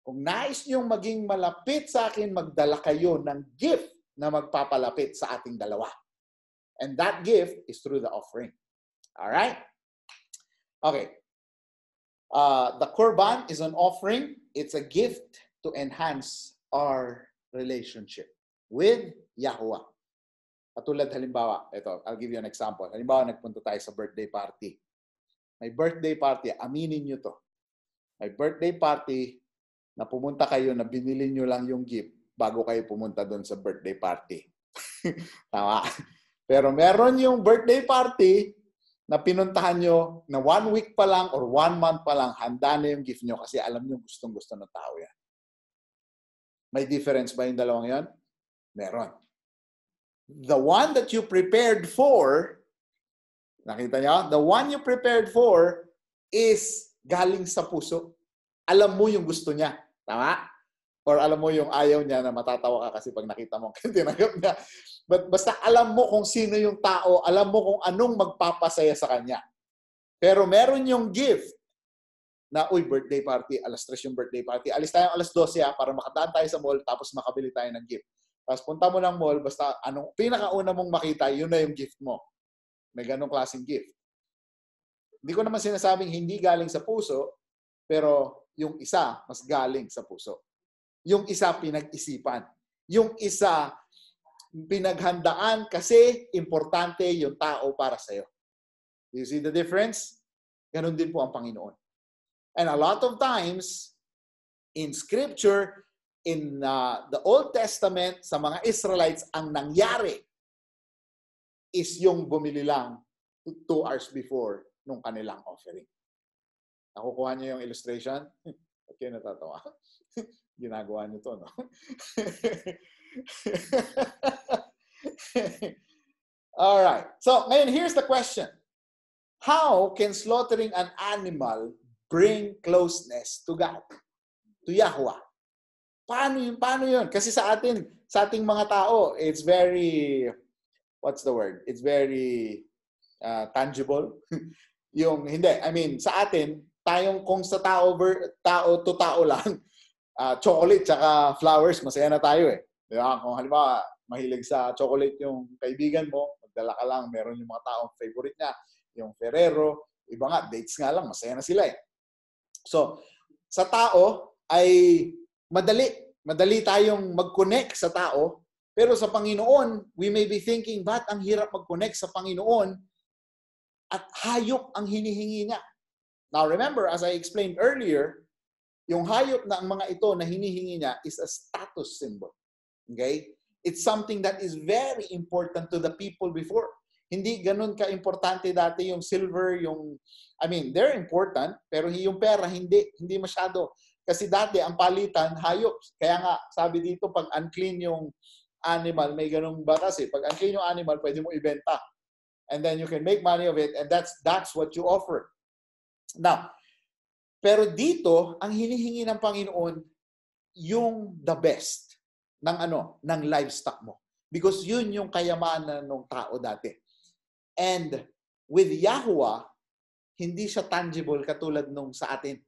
Kung nais nyong maging malapit sa akin, magdala kayo ng gift na magpapalapit sa ating dalawa. And that gift is through the offering. Alright? Okay. The korban is an offering. It's a gift to enhance our relationship with Yahuwah. Katulad halimbawa, ito, I'll give you an example. Halimbawa, nagpunta tayo sa birthday party. May birthday party, aminin nyo to. May birthday party na pumunta kayo na binili nyo lang yung gift bago kayo pumunta doon sa birthday party. Tama. Pero meron yung birthday party na pinuntahan nyo na 1 week pa lang or 1 month pa lang, handa na yung gift nyo kasi alam nyo gustong-gusto ng tao yan. May difference ba yung dalawang yan? Meron. The one that you prepared for, nakita nyo? The one you prepared for is galing sa puso. Alam mo yung gusto niya. Tama? Or alam mo yung ayaw niya na matatawa ka kasi pag nakita mo tinanggap niya. But basta alam mo kung sino yung tao, alam mo kung anong magpapasaya sa kanya. Pero meron yung gift na, uy, birthday party, alas 3 yung birthday party. Alis tayo alas 12 para makadaan tayo sa mall tapos makabili tayo ng gift. Tapos punta mo ng mall, basta anong pinakauna mong makita, yun na yung gift mo. May ganong klaseng gift. Hindi ko naman sinasabing hindi galing sa puso, pero yung isa, mas galing sa puso. Yung isa, pinag-isipan. Yung isa, pinaghandaan kasi importante yung tao para sa'yo. You see the difference? Ganun din po ang Panginoon. And a lot of times, in Scripture, in the Old Testament, sa mga Israelites, ang nangyari is yung bumili lang 2 hours before nung kanilang offering. Nakukuha niyo yung illustration? Okay, natatawa. Ginagawa niyo to, no? All right. So, ngayon, here's the question. How can slaughtering an animal bring closeness to God? To Yahweh? Paano yun? Kasi sa ating mga tao, it's very, what's the word? It's very tangible. Yung, hindi. I mean, sa atin, tayong kung sa tao to tao lang, chocolate tsaka flowers, masaya na tayo eh. Diba? Kung halimbawa, mahilig sa chocolate yung kaibigan mo, magdala ka lang, meron yung mga taong favorite niya, yung Ferrero, iba nga, dates nga lang, masaya na sila eh. So, sa tao ay madali tayong mag-connect sa tao, pero sa Panginoon, we may be thinking, ba't ang hirap mag-connect sa Panginoon at hayop ang hinihingi niya? Now remember, as I explained earlier, yung hayop na ang mga ito na hinihingi niya is a status symbol. Okay? It's something that is very important to the people before. Hindi ganun ka-importante dati yung silver, they're important, pero yung pera, hindi masyado. Kasi dati, ang palitan, hayop. Kaya nga, sabi dito, pag unclean yung animal, may ganung batas eh. Pag unclean yung animal, pwede mo ibenta. And then you can make money of it, and that's what you offer. Now, pero dito, ang hinihingi ng Panginoon, yung the best ng livestock mo. Because yun yung kayamanan ng tao dati. And with Yahuwah, hindi siya tangible katulad nung sa atin.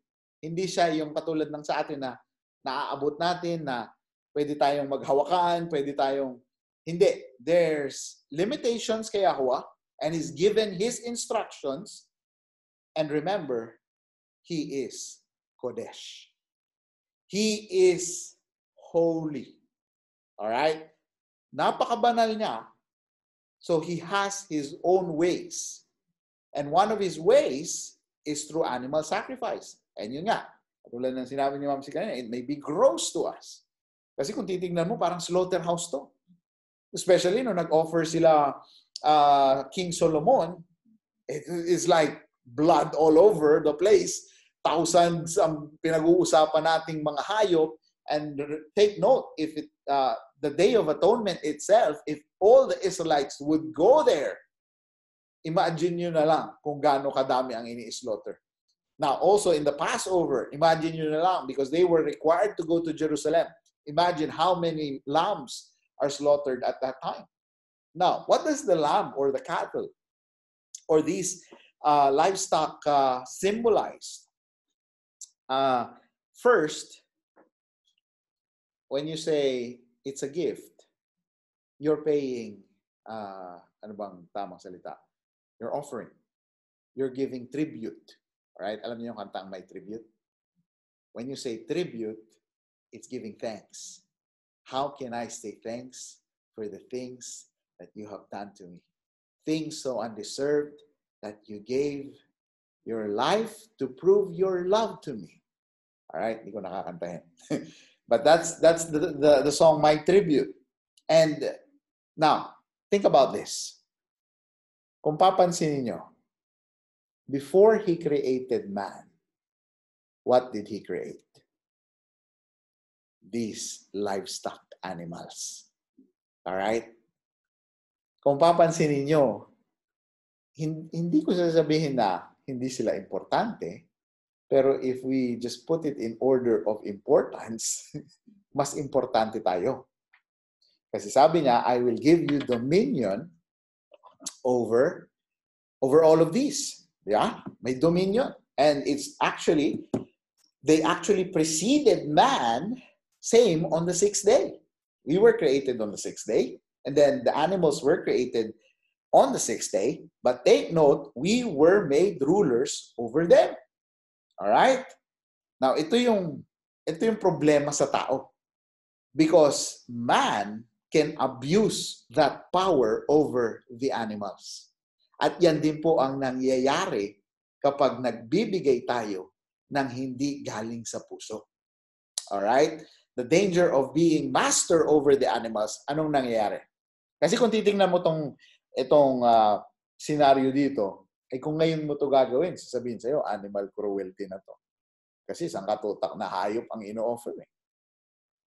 Hindi siya yung katulad ng sa atin na naaabot natin, na pwede tayong maghawakan, hindi. There's limitations kay Yahuwah, and He's given His instructions. And remember, He is Kodesh. He is holy. Alright? Napakabanal niya. So He has His own ways. And one of His ways is through animal sacrifice. And yun nga, katulad ng sinabi ni Ma'am si kanina, it may be gross to us. Kasi kung titignan mo, parang slaughterhouse to. Especially nung nag-offer sila King Solomon, it is like blood all over the place. Thousands ang pinag-uusapan nating mga hayop. And take note, if the Day of Atonement itself, if all the Israelites would go there, imagine nyo na lang kung gaano kadami ang ini-slaughter. Now, also in the Passover, imagine nyo na lang, because they were required to go to Jerusalem. Imagine how many lambs are slaughtered at that time. Now, what does the lamb or the cattle or these livestock symbolize? First, when you say it's a gift, you're paying, ano bang tamang salita? You're offering. You're giving tribute. Alright? Alam niyo yung kantang may tribute? When you say tribute, it's giving thanks. How can I say thanks for the things that you have done to me? Things so undeserved that you gave your life to prove your love to me. Alright? Hindi ko nakakantahin. But that's the song My Tribute. And now, think about this. Kung papansinin niyo, before He created man, what did He create? These livestock animals. Alright? Kung papansinin niyo, hindi ko sasabihin na hindi sila importante, pero if we just put it in order of importance, mas importante tayo. Kasi sabi niya, I will give you dominion over all of these. Yeah? May dominion. And they actually preceded man, same on the 6th day. We were created on the 6th day. And then the animals were created on the 6th day. But take note, we were made rulers over them. Alright? Now, ito yung problema sa tao. Because man can abuse that power over the animals. At yan din po ang nangyayari kapag nagbibigay tayo ng hindi galing sa puso. Alright? The danger of being master over the animals, anong nangyayari? Kasi kung titingnan mo itong scenario dito, kung ngayon mo ito gagawin, sasabihin sa'yo, animal cruelty na to. Kasi sangkatutak na hayop ang ino-offer eh.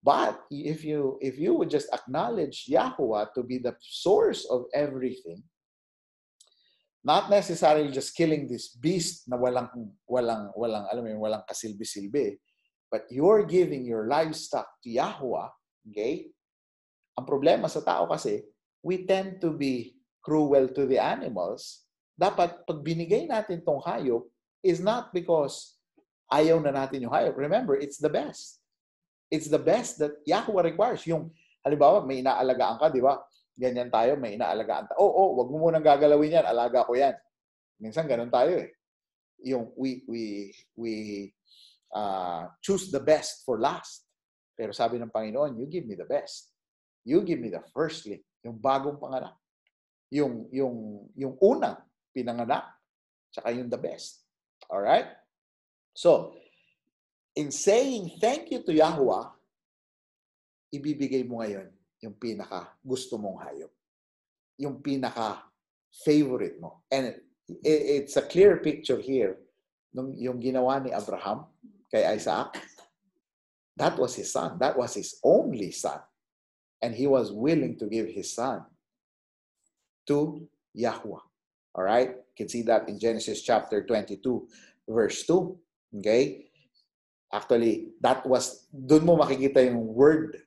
But if you would just acknowledge Yahuwah to be the source of everything, not necessarily just killing this beast na walang kasilbi-silbi, but you're giving your livestock to Yahuwah, okay? Ang problema sa tao kasi, we tend to be cruel to the animals. Dapat pag binigay natin tong hayop is not because ayaw na natin yung hayop. Remember, it's the best. It's the best that Yahuwah requires. Yung, halimbawa, may inaalagaan ka, di ba? Ganyan tayo, may inaalagaan tayo. Wag mo munang gagalawin yan, alaga ko yan. Minsan ganun tayo eh. Yung we choose the best for last. Pero sabi ng Panginoon, you give me the best. You give me the firstling, yung bagong panganak. Yung unang pinanganak, tsaka yung the best. Alright? So, in saying thank you to Yahuwah, ibibigay mo ngayon yung pinaka gusto mong hayop. Yung pinaka favorite mo. And it's a clear picture here yung ginawa ni Abraham kay Isaac. That was his son. That was his only son. And he was willing to give his son to Yahuwah. All right? You can see that in Genesis chapter 22, verse 2. Okay? Actually, doon mo makikita yung word,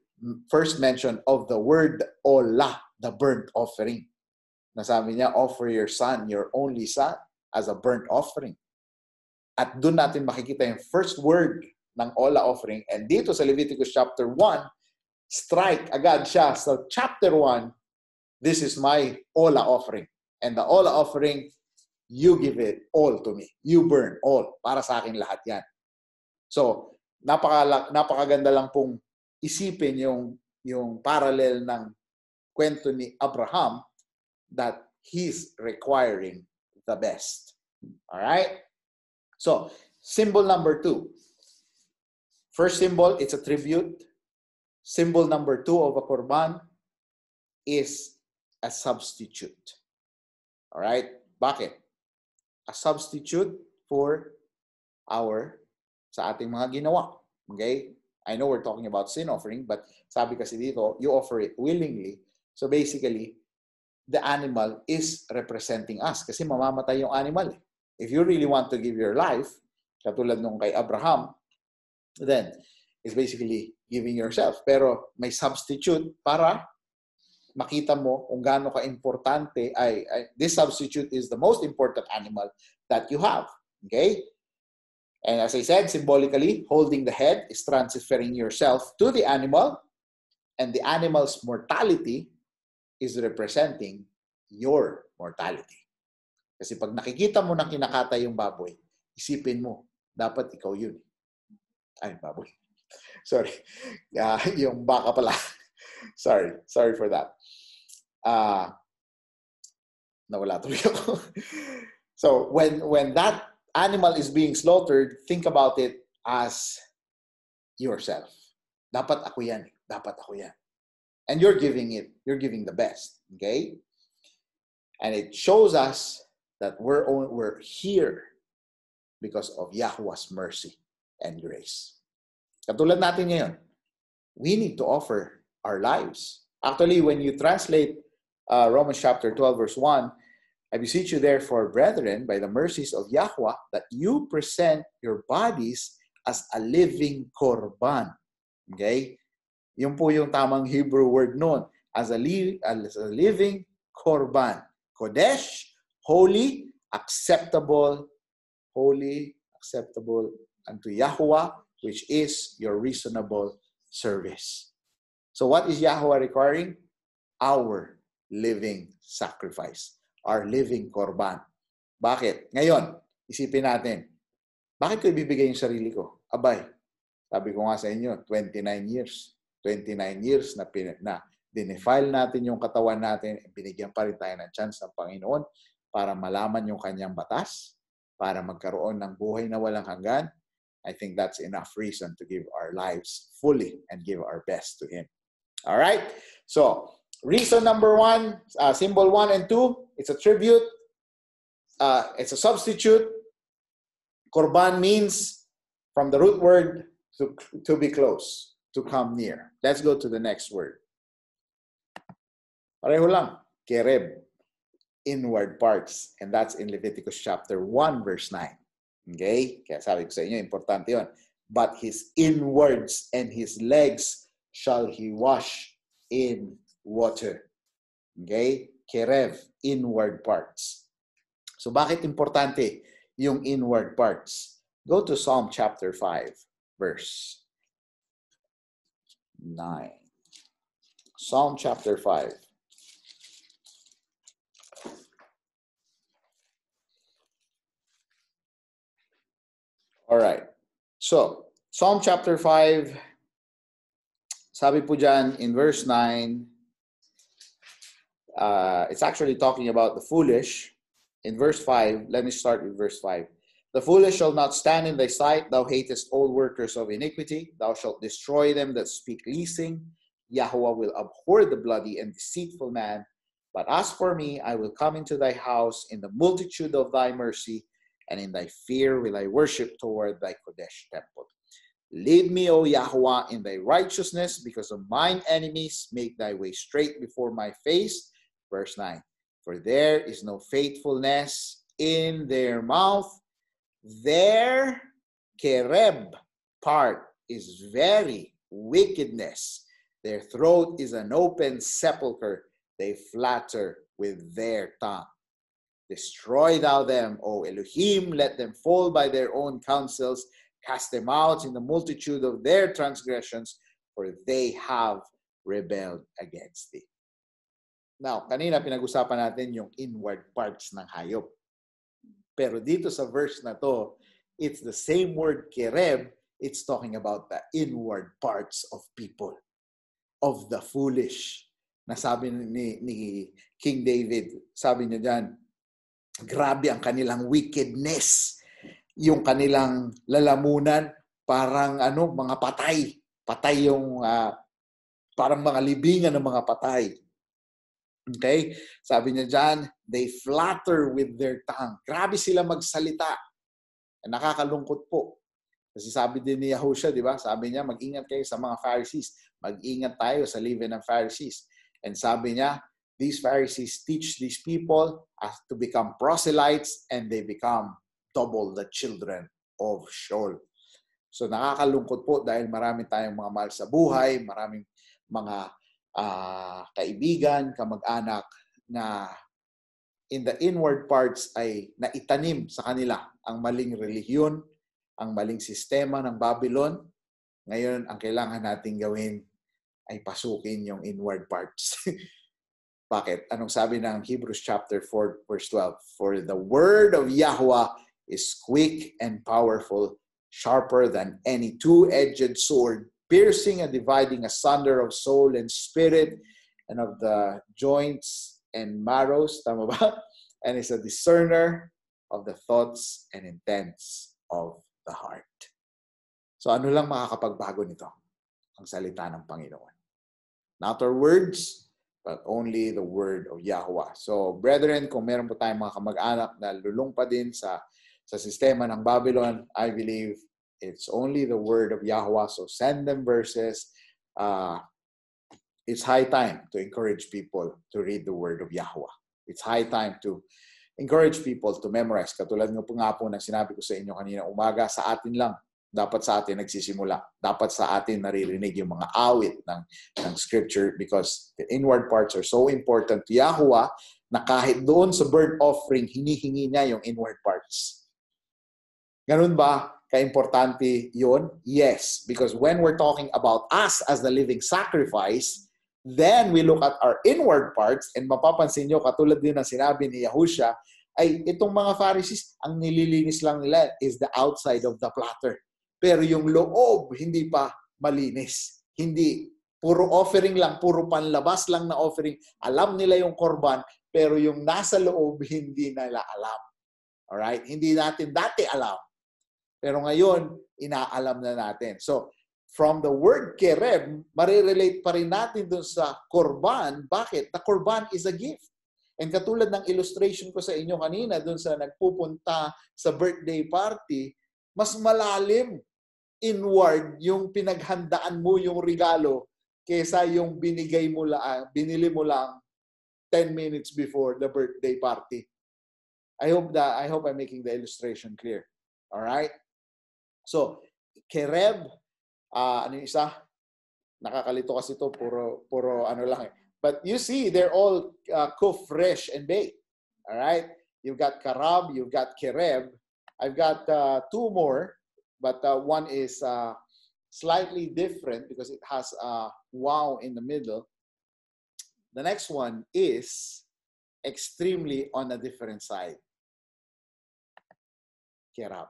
first mention of the word olah, the burnt offering. Nasabi niya, offer your son, your only son, as a burnt offering. At doon natin makikita yung first word ng olah offering. And dito sa Leviticus chapter 1, strike agad siya sa chapter 1, this is my olah offering. And the olah offering, you give it all to me. You burn all. Para sa akin lahat yan. So, napakaganda lang pong isipin yung parallel ng kwento ni Abraham that he's requiring the best. All right? So, symbol number 2. First symbol, it's a tribute. Symbol number 2 of a korban is a substitute. All right? Bakit? A substitute for sa ating mga ginawa. Okay? I know we're talking about sin offering, but sabi kasi dito, you offer it willingly. So basically, the animal is representing us kasi mamamatay yung animal. If you really want to give your life, katulad nung kay Abraham, then it's basically giving yourself. Pero may substitute para makita mo kung gaano ka-importante this substitute is the most important animal that you have. Okay? And as I said, symbolically, holding the head is transferring yourself to the animal, and the animal's mortality is representing your mortality. Kasi pag nakikita mo na kinakatay yung baboy, isipin mo, dapat ikaw yun. Ay, baboy. Sorry. Yung baka pala. Sorry for that. Nawala tuloy ako. So, when that animal is being slaughtered, think about it as yourself. Dapat ako yan. Dapat ako yan. And you're giving the best. Okay? And it shows us that we're here because of Yahuwah's mercy and grace. Katulad natin ngayon, we need to offer our lives. Actually, when you translate Romans chapter 12, verse 1, I beseech you therefore, brethren, by the mercies of Yahuwah, that you present your bodies as a living korban. Okay? Yun po yung tamang Hebrew word noon. As a living korban. Kodesh, holy, acceptable unto Yahuwah, which is your reasonable service. So what is Yahuwah requiring? Our living sacrifice. Our living korban. Bakit? Ngayon, isipin natin, bakit ko ibibigay yung sarili ko? Abay, sabi ko nga sa inyo, 29 years. 29 years na dinefile natin yung katawan natin, binigyan pa rin tayo ng chance ng Panginoon para malaman yung kanyang batas, para magkaroon ng buhay na walang hanggan, I think that's enough reason to give our lives fully and give our best to Him. All right? So, reason number 1, symbol 1 and 2, it's a tribute. It's a substitute. Korban means, from the root word, to be close, to come near. Let's go to the next word. Pareho lang. Kereb. Inward parts. And that's in Leviticus chapter 1, verse 9. Okay? Kaya sabi ko sa inyo, importante yun. But his inwards and his legs shall he wash in water. Okay? Kerev. Inward parts. So bakit importante yung inward parts? Go to Psalm chapter 5, verse 9. Psalm chapter 5. All right. So, Psalm chapter 5, sabi po dyan in verse 9, it's actually talking about the foolish. In verse 5, let me start with verse 5. The foolish shall not stand in thy sight. Thou hatest all workers of iniquity. Thou shalt destroy them that speak leasing. Yahweh will abhor the bloody and deceitful man. But as for me, I will come into thy house in the multitude of thy mercy, and in thy fear will I worship toward thy Kodesh temple. Lead me, O Yahweh, in thy righteousness, because of mine enemies. Make thy way straight before my face. Verse 9. For there is no faithfulness in their mouth. Their kereb part is very wickedness. Their throat is an open sepulchre. They flatter with their tongue. Destroy thou them, O Elohim. Let them fall by their own counsels. Cast them out in the multitude of their transgressions, for they have rebelled against thee. Now, kanina pinag-usapan natin yung inward parts ng hayop. Pero dito sa verse na to, it's the same word kereb. It's talking about the inward parts of people, of the foolish. Nasabi ni King David, sabi niya dyan, grabe ang kanilang wickedness. Yung kanilang lalamunan, parang mga patay. Patay yung, parang mga libingan ng mga patay. Okay? Sabi niya dyan, they flatter with their tongue. Grabe sila magsalita. Nakakalungkot po. Kasi sabi din ni Yahushua, di ba? Sabi niya, mag-ingat kayo sa mga Pharisees. Mag-ingat tayo sa leaven ng Pharisees. And sabi niya, these Pharisees teach these people to become proselytes, and they become double the children of Sheol. So nakakalungkot po dahil marami tayong mga mahal sa buhay, maraming mga kaibigan, kamag-anak na in the inward parts ay naitanim sa kanila ang maling relihiyon, ang maling sistema ng Babylon. Ngayon, ang kailangan nating gawin ay pasukin yung inward parts. Bakit? Anong sabi ng Hebrews chapter 4, verse 12? For the word of Yahweh is quick and powerful, sharper than any two-edged sword, piercing and dividing asunder of soul and spirit, and of the joints and marrows. Tama ba? And is a discerner of the thoughts and intents of the heart. So ano lang makakapagbago nito? Ang salita ng Panginoon. Not our words, but only the word of Yahweh. So, brethren, kung meron po tayong mga kamag-anak na lulungpa din sa sistema ng Babylon, I believe it's only the word of Yahweh. So, send them verses. It's high time to encourage people to read the word of Yahweh. It's high time to encourage people to memorize. Katulad ng nga po na sinabi ko sa inyo kanina umaga, sa atin lang. Dapat sa atin nagsisimula. Dapat sa atin naririnig yung mga awit ng scripture, because the inward parts are so important to Yahweh na kahit doon sa burnt offering, hinihingi niya yung inward parts. Ganun ba? Kaimportante yun? Yes. Because when we're talking about us as the living sacrifice, then we look at our inward parts, and mapapansin nyo, katulad din ng sinabi ni Yahushua, ay itong mga Pharisees, ang nililinis lang nila is the outside of the platter. Pero yung loob, hindi pa malinis. Hindi Puro offering lang, puro panlabas lang na offering. Alam nila yung korban, pero yung nasa loob, hindi nila alam. Alright? Hindi natin dati alam. Pero ngayon, inaalam na natin. So, from the word kereb, marirelate pa rin natin dun sa korban. Bakit? The korban is a gift. And katulad ng illustration ko sa inyo kanina, dun sa nagpupunta sa birthday party, mas malalim inward yung pinaghandaan mo yung regalo kesa yung binili mo lang 10 minutes before the birthday party. I hope I'm making the illustration clear. All right? So, kereb, ano yung isa? Nakakalito kasi ito, puro ano lang eh. But you see, they're all kuf, resh, and beit. All right? You've got karab, you've got kereb. I've got two more, but one is slightly different because it has a wow in the middle. The next one is extremely on a different side. Kerab.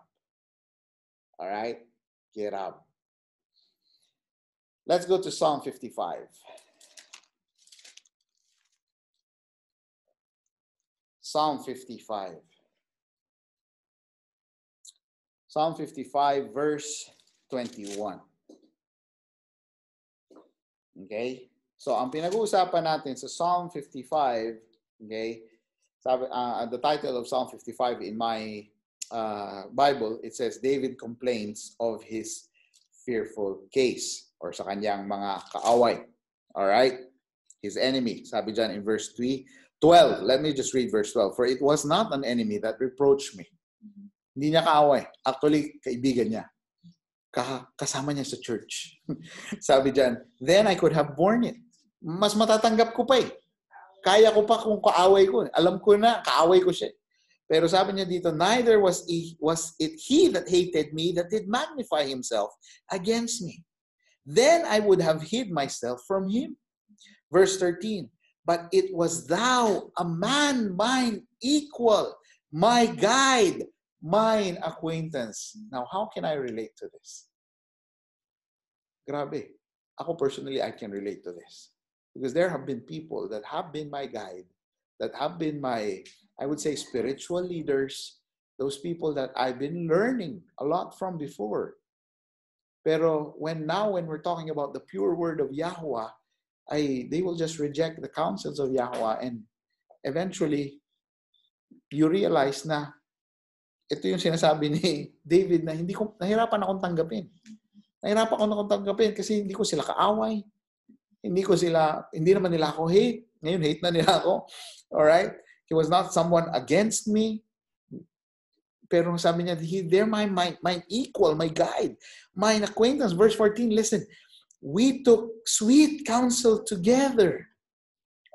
All right? Kerab. Let's go to Psalm 55. Psalm 55. Psalm 55, verse 21. Okay? So, ang pinag-uusapan natin sa Psalm 55, okay, the title of Psalm 55 in my Bible, it says, David complains of his fearful case, or sa kanyang mga kaaway. Alright? His enemy. Sabi dyan in verse 12. Let me just read verse 12. For it was not an enemy that reproached me. Hindi niya kaaway. Actually, kaibigan niya. Kasama niya sa church. Sabi dyan, then I could have borne it. Mas matatanggap ko pa eh. Kaya ko pa kung kaaway ko. Alam ko na, kaaway ko siya. Pero sabi niya dito, neither was it he that hated me that did magnify himself against me. Then I would have hid myself from him. Verse 13, but it was thou, a man mine equal, my guide, mine acquaintance. Now, how can I relate to this? Grabe. Ako personally, I can relate to this. Because there have been people that have been my guide, that have been my, I would say, spiritual leaders, those people that I've been learning a lot from before. Pero when we're talking about the pure word of Yahweh, they will just reject the counsels of Yahweh, and eventually, you realize na ito yung sinasabi ni David na nahirapan akong tanggapin. Nahirapan akong tanggapin kasi hindi ko sila kaaway. Hindi naman nila ako hate. Ngayon, hate na nila ako. Alright? He was not someone against me. Pero sabi niya, they're my equal, my guide, my acquaintance. Verse 14, listen. We took sweet counsel together.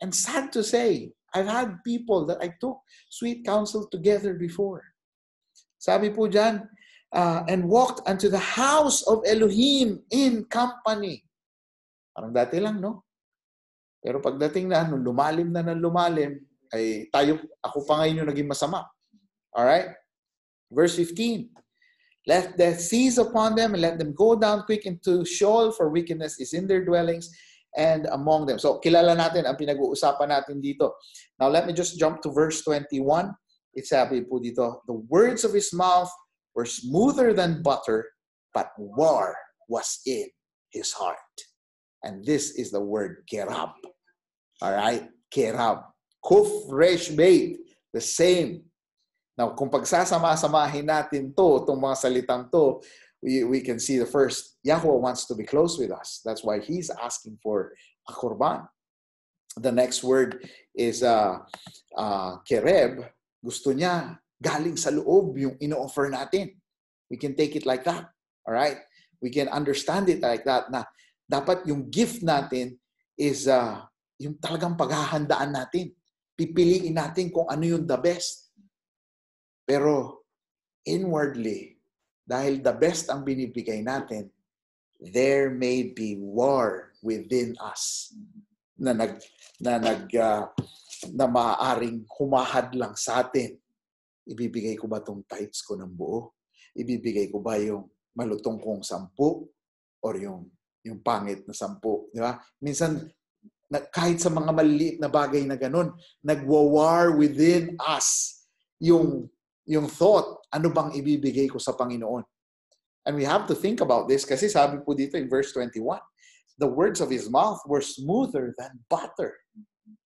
And sad to say, I've had people that I took sweet counsel together before. Sabi po dyan, and walked unto the house of Elohim in company. Parang dati lang, no? Pero pagdating na, nung lumalim na ng lumalim, ay ako pa ngayon yung naging masama. Alright? Verse 15. Let death seize upon them and let them go down quick into Sheol, for wickedness is in their dwellings and among them. So, kilala natin ang pinag-uusapan natin dito. Now, let me just jump to verse 21. It sabi po dito, the words of his mouth were smoother than butter, but war was in his heart. And this is the word kerab. Alright? Kerab. Kuf, resh, beit. The same. Now, kung pagsasama-samahin natin itong mga salitang to, we can see the first, Yahweh wants to be close with us. That's why he's asking for a korban. The next word is kereb. Gusto niya galing sa loob yung ino-offer natin. We can take it like that. Alright? We can understand it like that na dapat yung gift natin is yung talagang paghahandaan natin. Pipiliin natin kung ano yung the best. Pero inwardly, dahil the best ang binibigay natin, there may be war within us na maaaring humahad lang sa atin. Ibibigay ko ba tong tithes ko ng buo? Ibibigay ko ba yung malutong kong 10 or yung pangit na 10 Di ba? Minsan, kahit sa mga maliliit na bagay na ganun, nagwa-war within us yung thought, ano bang ibibigay ko sa Panginoon? And we have to think about this kasi sabi po dito in verse 21, the words of his mouth were smoother than butter.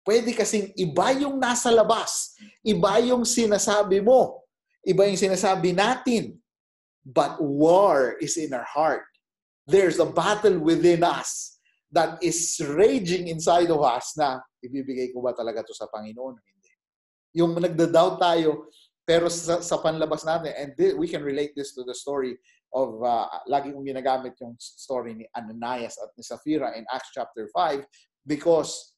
Pwede kasing iba yung nasa labas, iba yung sinasabi mo, iba yung sinasabi natin, but war is in our heart. There's a battle within us that is raging inside of us na ibibigay ko ba talaga to sa Panginoon? Hindi. Yung nagda-doubt tayo, pero sa panlabas natin, and we can relate this to the story of, lagi kong ginagamit yung story ni Ananias at ni Sapphira in Acts chapter 5, because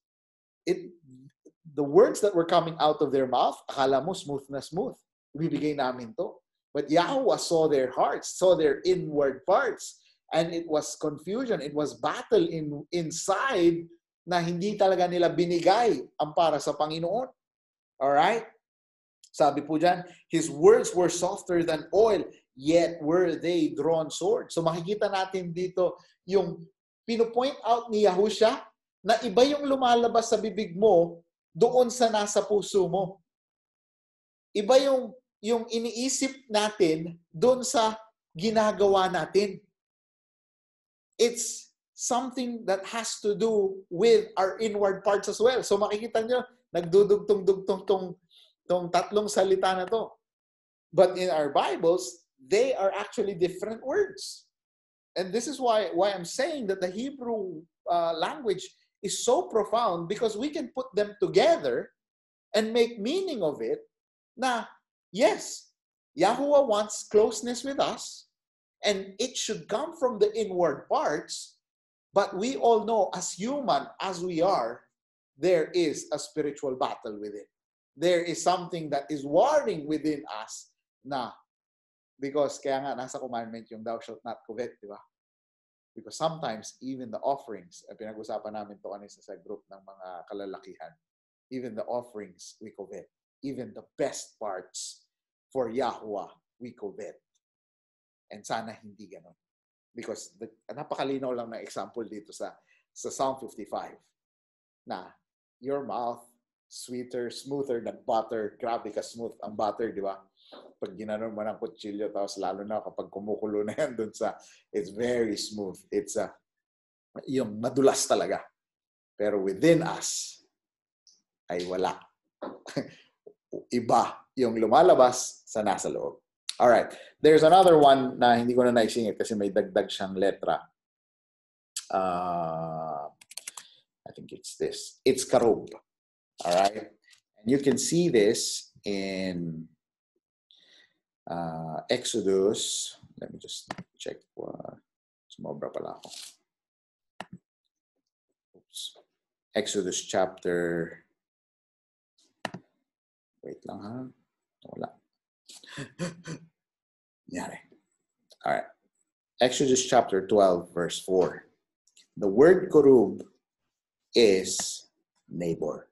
the words that were coming out of their mouth, akala mo smooth na smooth. Ibibigay namin to. But Yahweh saw their hearts, saw their inward parts. And it was confusion, it was battle inside na hindi talaga nila binigay ang para sa Panginoon. Alright? Sabi po dyan, his words were softer than oil, yet were they drawn swords. So makikita natin dito yung pinopoint out ni Yahushua na iba yung lumalabas sa bibig mo doon sa nasa puso mo. Iba yung iniisip natin doon sa ginagawa natin. It's something that has to do with our inward parts as well. So makikita nyo, nagdudugtong-dugtong tong tatlong salita na to. But in our Bibles, they are actually different words. And this is why I'm saying that the Hebrew language is so profound, because we can put them together and make meaning of it na, yes, Yahuwah wants closeness with us, and it should come from the inward parts, but we all know, as human as we are, there is a spiritual battle within. There is something that is warring within us na, because kaya nga nasa commandment yung thou shalt not covet, di ba? Because sometimes even the offerings, pinag-usapan namin to kanina sa group ng mga kalalakihan, even the offerings we covet, even the best parts for Yahuwah we covet. And sana hindi ganon. Because napakalinaw lang na example dito sa Psalm 55 na your mouth smoother than butter. Grabe ka smooth ang butter, di ba? Pag ginanon mo ng kutsilyo, tapos lalo na kapag kumukulo na yan dun sa, it's very smooth. It's yung madulas talaga. Pero within us, ay wala. Iba yung lumalabas sa nasa loob. Alright. There's another one na hindi ko na naisingit kasi may dagdag siyang letra. I think it's this. It's karub. Alright. And you can see this in Exodus. Let me just check. Sumobra pala ako. Oops. Exodus chapter. Wait lang ha. Wala. All right. Exodus chapter 12, verse 4. The word kurub is neighbor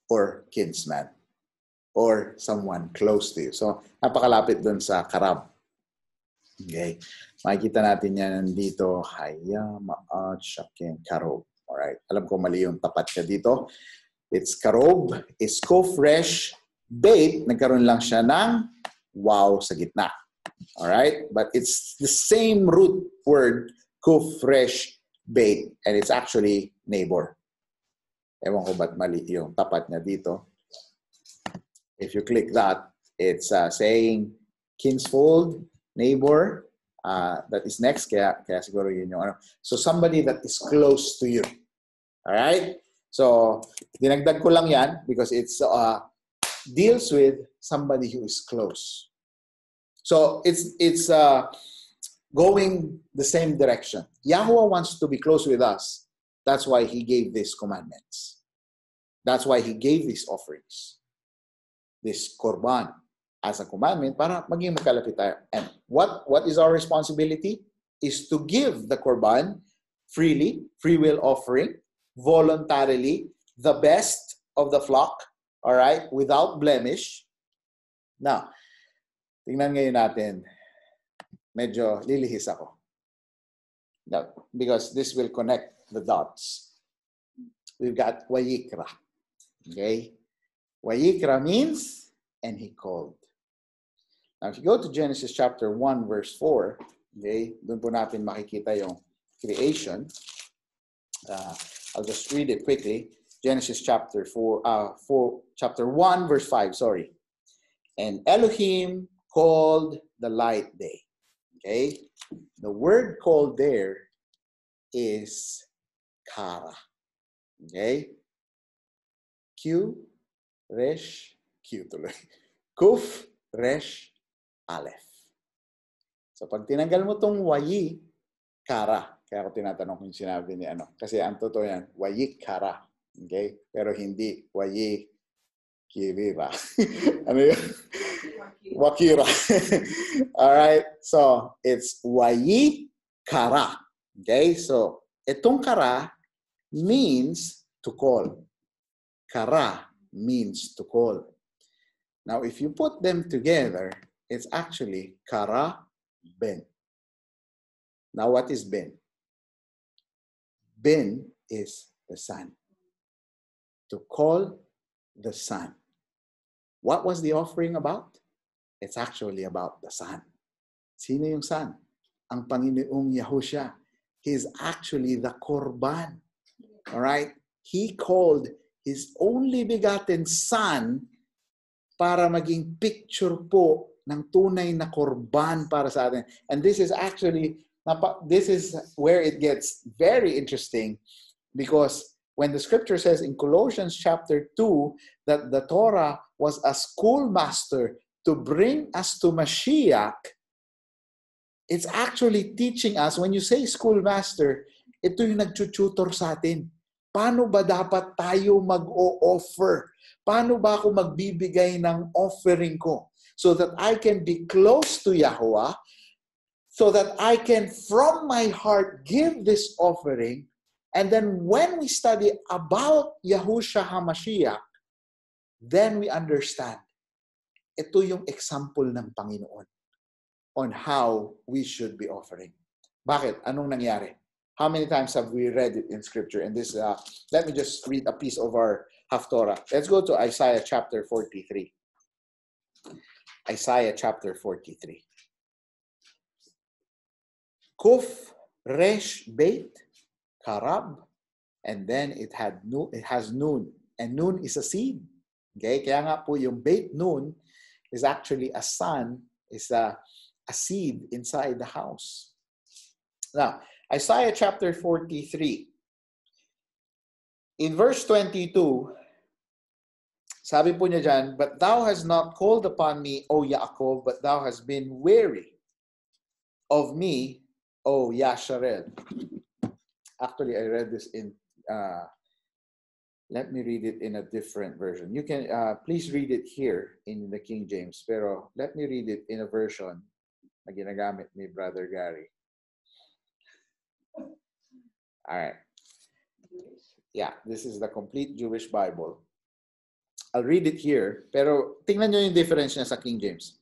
or kinsman or someone close to you. So, napakalapit dun sa karab. Okay. Makikita natin yan dito. Haya ma'at shakin karob. Alright. Alam ko mali yung tapat ka dito. It's karob. It's ko-fresh bait. Nagkaroon lang siya ng wow sa gitna. Alright? But it's the same root word, ko-fresh bait. And it's actually neighbor. Ewan ko ba't mali yung tapat niya dito. If you click that, it's saying kinsfold, neighbor, that is next. Kaya siguro yun yung ano. So somebody that is close to you. Alright? So, dinagdag ko lang yan because it's deals with somebody who is close. So, it's going the same direction. Yahuwah wants to be close with us. That's why He gave these commandments. That's why He gave these offerings. This korban as a commandment para maging magkalapit tayo. And what is our responsibility? Is to give the korban freely, free will offering, voluntarily, the best of the flock, all right, without blemish. Now, tingnan ngayon natin, medyo lilihis ako. Now, because this will connect the dots. We've got Wayikra. Okay? Wayikra means, and he called. Now, if you go to Genesis chapter 1, verse 4, okay, doon po natin makikita yung creation. I'll just read it quickly. Genesis chapter 1, verse 5, sorry. And Elohim called the light day. Okay? The word called there is kara. Okay? Q, resh, Q tuloy. Kuf, resh, aleph. So pag tinanggal mo tong wayi, kara. Kaya ako tinatanong kung sinabi ni ano. Kasi ang totoo yan, wayi kara. Okay? Pero hindi wayi kirira. Ano yun? Wakira. Alright? So, it's wayi kara. Okay? So, itong kara means to call. Kara means to call. Now, if you put them together, it's actually kara ben. Now, what is ben? Ben is the sun. To call the sun. What was the offering about? It's actually about the sun. Sino yung sun? Ang Panginoong Yahushua. He's actually the korban. All right? He called His only begotten Son para maging picture po ng tunay na korban para sa atin. And this is actually, this is where it gets very interesting, because when the scripture says in Colossians chapter 2 that the Torah was a schoolmaster to bring us to Mashiach, it's actually teaching us, when you say schoolmaster, ito yung nag-tutor sa atin. Paano ba dapat tayo mag-o-offer? Paano ba ako magbibigay ng offering ko? So that I can be close to Yahuwah, so that I can from my heart give this offering. And then when we study about Yahushua HaMashiach, then we understand. Ito yung example ng Panginoon on how we should be offering. Bakit? Anong nangyari? How many times have we read it in Scripture? And this, let me just read a piece of our Haftorah. Let's go to Isaiah chapter 43. Isaiah chapter 43. Kuf, Resh, Beit, Karab, and then it has Nun. And Nun is a seed. Okay? Kaya nga po yung Beit Nun is actually a son, is a seed inside the house. Now, Isaiah chapter 43. In verse 22, sabi po niya dyan, but thou hast not called upon me, O Yaakov, but thou hast been weary of me, O Yasharel. Actually, I read this in, let me read it in a different version. You can, please read it here in the King James, pero let me read it in a version na ginagamit ni Brother Gary. All right. Yeah, this is the complete Jewish Bible. I'll read it here, pero tingnan nyo yung difference niya sa King James.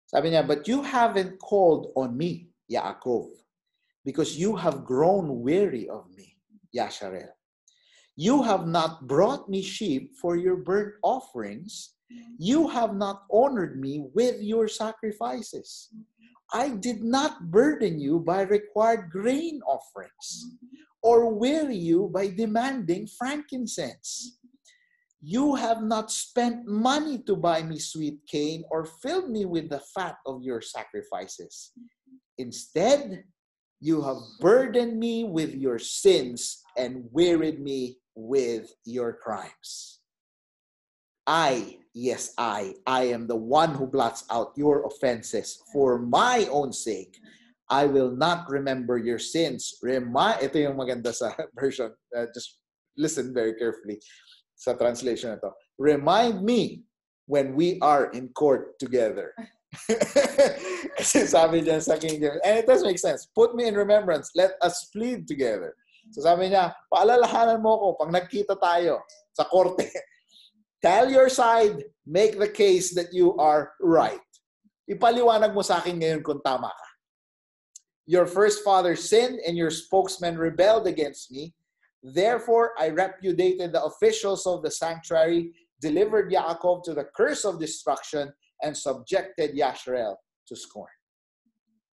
Sabi niya, but you haven't called on me, Yaakov, because you have grown weary of me, Yasharel. You have not brought me sheep for your burnt offerings. You have not honored me with your sacrifices. I did not burden you by required grain offerings or weary you by demanding frankincense. You have not spent money to buy me sweet cane or filled me with the fat of your sacrifices. Instead, you have burdened me with your sins and wearied me with your crimes. Yes, I am the one who blots out your offenses for my own sake. I will not remember your sins. Ito yung maganda sa version. Just listen very carefully sa translation na to. Remind me when we are in court together. Kasi sabi dyan sa King James, and it does make sense. Put me in remembrance. Let us plead together. So sabi niya, paalalahanan mo ko pag nagkita tayo sa korte. Tell your side, make the case that you are right. Ipaliwanag mo sa akin ngayon kung tama ka. Your first father sinned and your spokesman rebelled against me. Therefore, I repudiated the officials of the sanctuary, delivered Yaakov to the curse of destruction, and subjected Yasharel to scorn.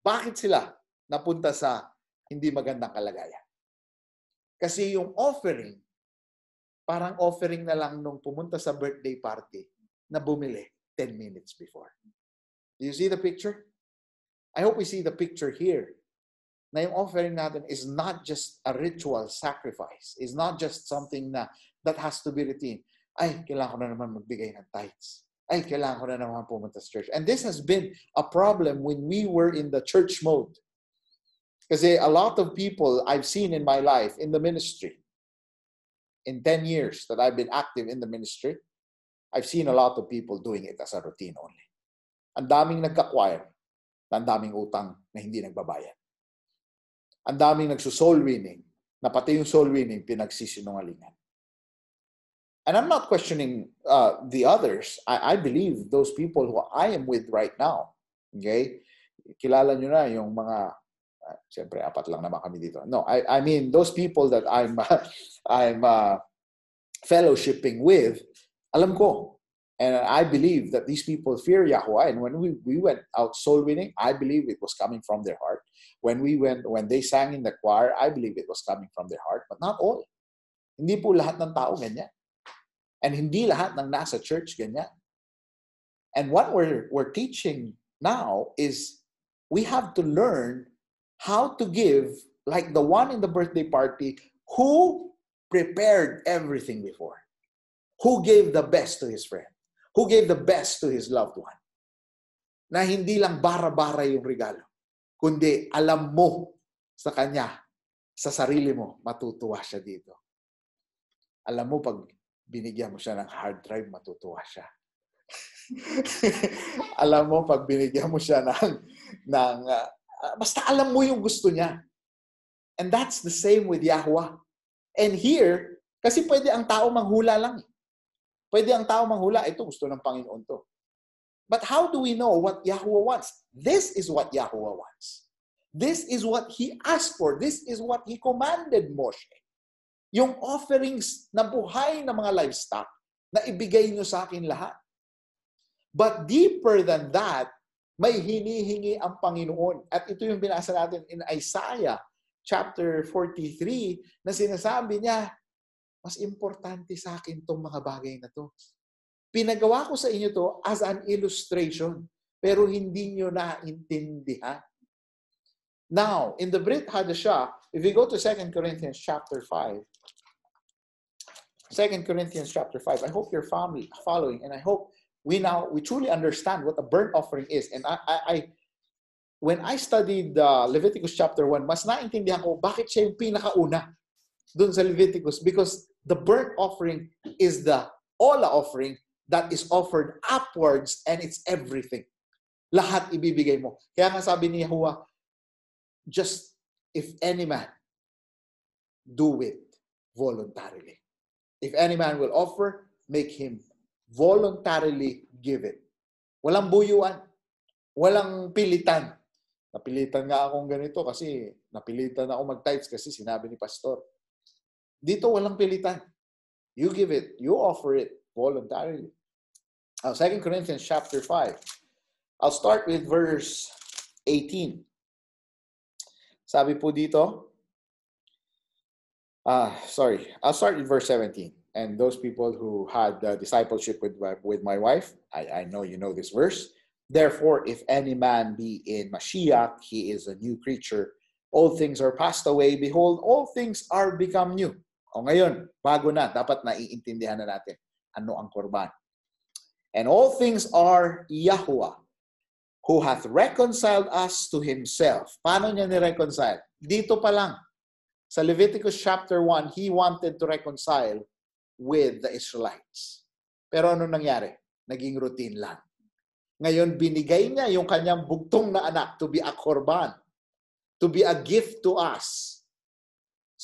Bakit sila napunta sa hindi magandang kalagayan? Kasi yung offering, parang offering na lang nung pumunta sa birthday party na bumili 10 minutes before. Do you see the picture? I hope we see the picture here. Na yung offering natin is not just a ritual sacrifice. It's not just something na that has to be routine. Ay, kailangan ko na naman magbigay ng tithes. Ay, kailangan ko na naman pumunta sa church. And this has been a problem when we were in the church mode. Kasi a lot of people I've seen in my life, in the ministry, in 10 years that I've been active in the ministry, I've seen a lot of people doing it as a routine only. Ang daming nagka-choir, ang daming utang na hindi nagbabayad. Ang daming nagso-soul winning, na pati yung soul winning, pinagsisinungalingan. And I'm not questioning the others. I believe those people who I am with right now. Okay? Kilala nyo na yung mga, siyempre, 4 lang naman kami dito. No, I mean, those people that I'm fellowshipping with, alam ko. And I believe that these people fear Yahweh. And when we went out soul winning, I believe it was coming from their heart. When they sang in the choir, I believe it was coming from their heart. But not all. Hindi po lahat ng tao ganyan. And hindi lahat ng nasa church ganyan. And what we're teaching now is we have to learn how to give, like the one in the birthday party, who prepared everything before. Who gave the best to his friend. Who gave the best to his loved one. Na hindi lang bara-bara yung regalo, kundi alam mo sa kanya, sa sarili mo, matutuwa siya dito. Alam mo, pag binigyan mo siya ng hard drive, matutuwa siya. Alam mo, pag binigyan mo siya basta alam mo yung gusto niya. And that's the same with Yahweh. And here, kasi pwede ang tao manghula lang. Pwede ang tao manghula, ito gusto ng Panginoon to. But how do we know what Yahweh wants? This is what Yahweh wants. This is what He asked for. This is what He commanded Moshe. Yung offerings na buhay ng mga livestock na ibigay nyo sa akin lahat. But deeper than that, may hinihingi ang Panginoon. At ito yung binasa natin in Isaiah chapter 43 na sinasabi niya, mas importante sa akin itong mga bagay na to. Pinagawa ko sa inyo to as an illustration, pero hindi nyo naintindihan. Now, in the Brit Hadashah, if we go to 2 Corinthians chapter 5, 2 Corinthians chapter 5, I hope you're following, and I hope we truly understand what a burnt offering is. And when I studied Leviticus chapter 1, mas naintindihan ko bakit siya yung pinakauna doon sa Leviticus, because the burnt offering is the ola offering that is offered upwards, and it's everything. Lahat ibibigay mo. Kaya nga sabi ni Yahuwah, just if any man do it voluntarily. If any man will offer, make him voluntarily give it. Walang buyuan. Walang pilitan. Napilitan nga akong ganito kasi napilitan ako mag-tithes kasi sinabi ni pastor. Dito walang pilitan. You give it, you offer it voluntarily. 2 Corinthians chapter 5. I'll start with verse 18. Sabi po dito, I'll start with verse 17. And those people who had discipleship with my wife, I know you know this verse. Therefore, if any man be in Mashiach, he is a new creature. All things are passed away. Behold, all things are become new. O ngayon, bago na, dapat naiintindihan na natin ano ang korban. And all things are Yahuwah, who hath reconciled us to Himself. Paano niya ni-reconcile? Dito pa lang. Sa Leviticus chapter 1, He wanted to reconcile with the Israelites. Pero ano nangyari? Naging routine lang. Ngayon, binigay niya yung kanyang bugtong na anak to be a korban, to be a gift to us,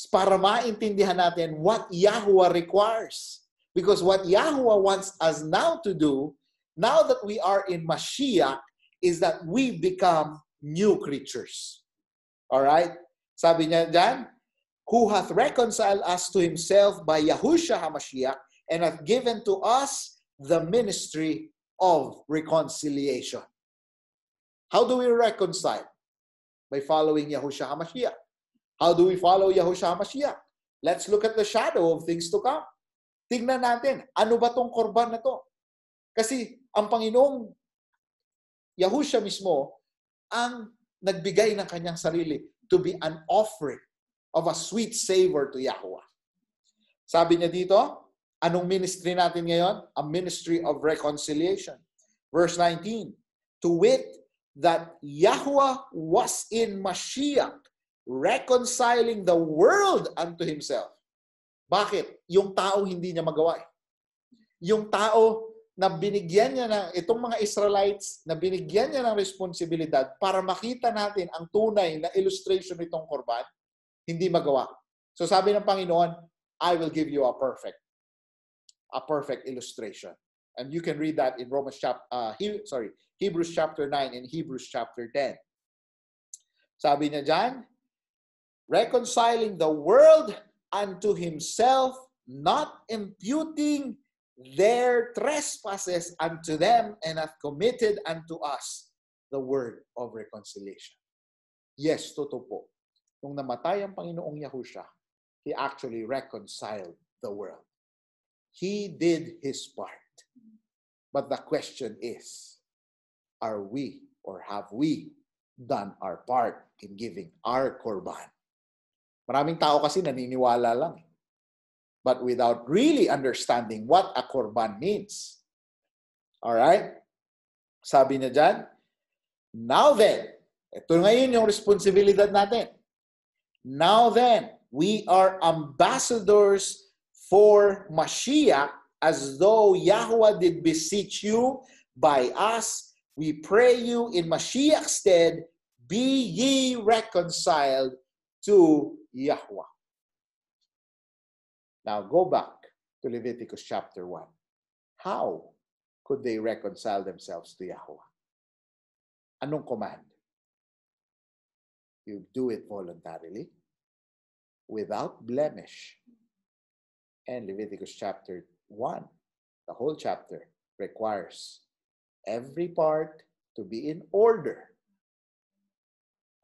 para maintindihan natin what Yahuwah requires. Because what Yahuwah wants us now to do, now that we are in Mashiach, is that we become new creatures. Alright? Sabi niya dyan, who hath reconciled us to himself by Yahushua HaMashiach and hath given to us the ministry of reconciliation. How do we reconcile? By following Yahushua HaMashiach. How do we follow Yahushua HaMashiach? Let's look at the shadow of things to come. Tingnan natin, ano ba tong korban na to? Kasi ang Panginoong Yahushua mismo ang nagbigay ng kanyang sarili to be an offering of a sweet savor to Yahuwah. Sabi niya dito, anong ministry natin ngayon? A ministry of reconciliation. Verse 19, to wit, that Yahuwah was in Mashiach, reconciling the world unto himself. Bakit? Yung tao hindi niya magawa. Yung tao na binigyan niya ng, itong mga Israelites, na binigyan niya ng responsibilidad para makita natin ang tunay na illustration nitong korban, hindi magawa. So sabi ng Panginoon, I will give you a perfect illustration. And you can read that in Hebrews chapter 9 and Hebrews chapter 10. Sabi niya dyan, reconciling the world unto himself, not imputing their trespasses unto them, and hath committed unto us the word of reconciliation. Yes, totoo po. Nung namatay ang Panginoong Yahushua, He actually reconciled the world. He did His part. But the question is, are we or have we done our part in giving our korban? Maraming tao kasi naniniwala lang, but without really understanding what a korban means. Alright? Sabi niya dyan, now then, ito ngayon yung responsibilidad natin. Now then, we are ambassadors for Mashiach, as though Yahuwah did beseech you by us. We pray you in Mashiach's stead, be ye reconciled to Yahuwah. Now go back to Leviticus chapter 1. How could they reconcile themselves to Yahuwah? Anong command? You do it voluntarily, without blemish. And Leviticus chapter 1, the whole chapter, requires every part to be in order.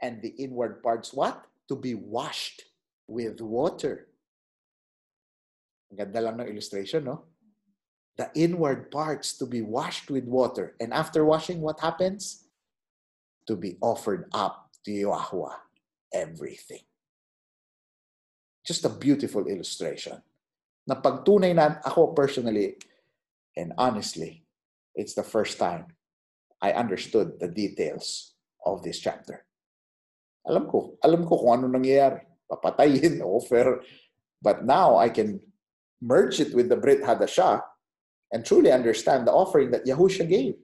And the inward parts, what? To be washed with water. Ang ganda lang ng illustration, no? The inward parts to be washed with water. And after washing, what happens? To be offered up to Yahuwah, everything. Just a beautiful illustration. Na pagtunay na ako personally, and honestly, it's the first time I understood the details of this chapter. Alam ko kung ano nangyayari. Papatayin, offer. But now I can merge it with the Brit Hadashah and truly understand the offering that Yahushua gave.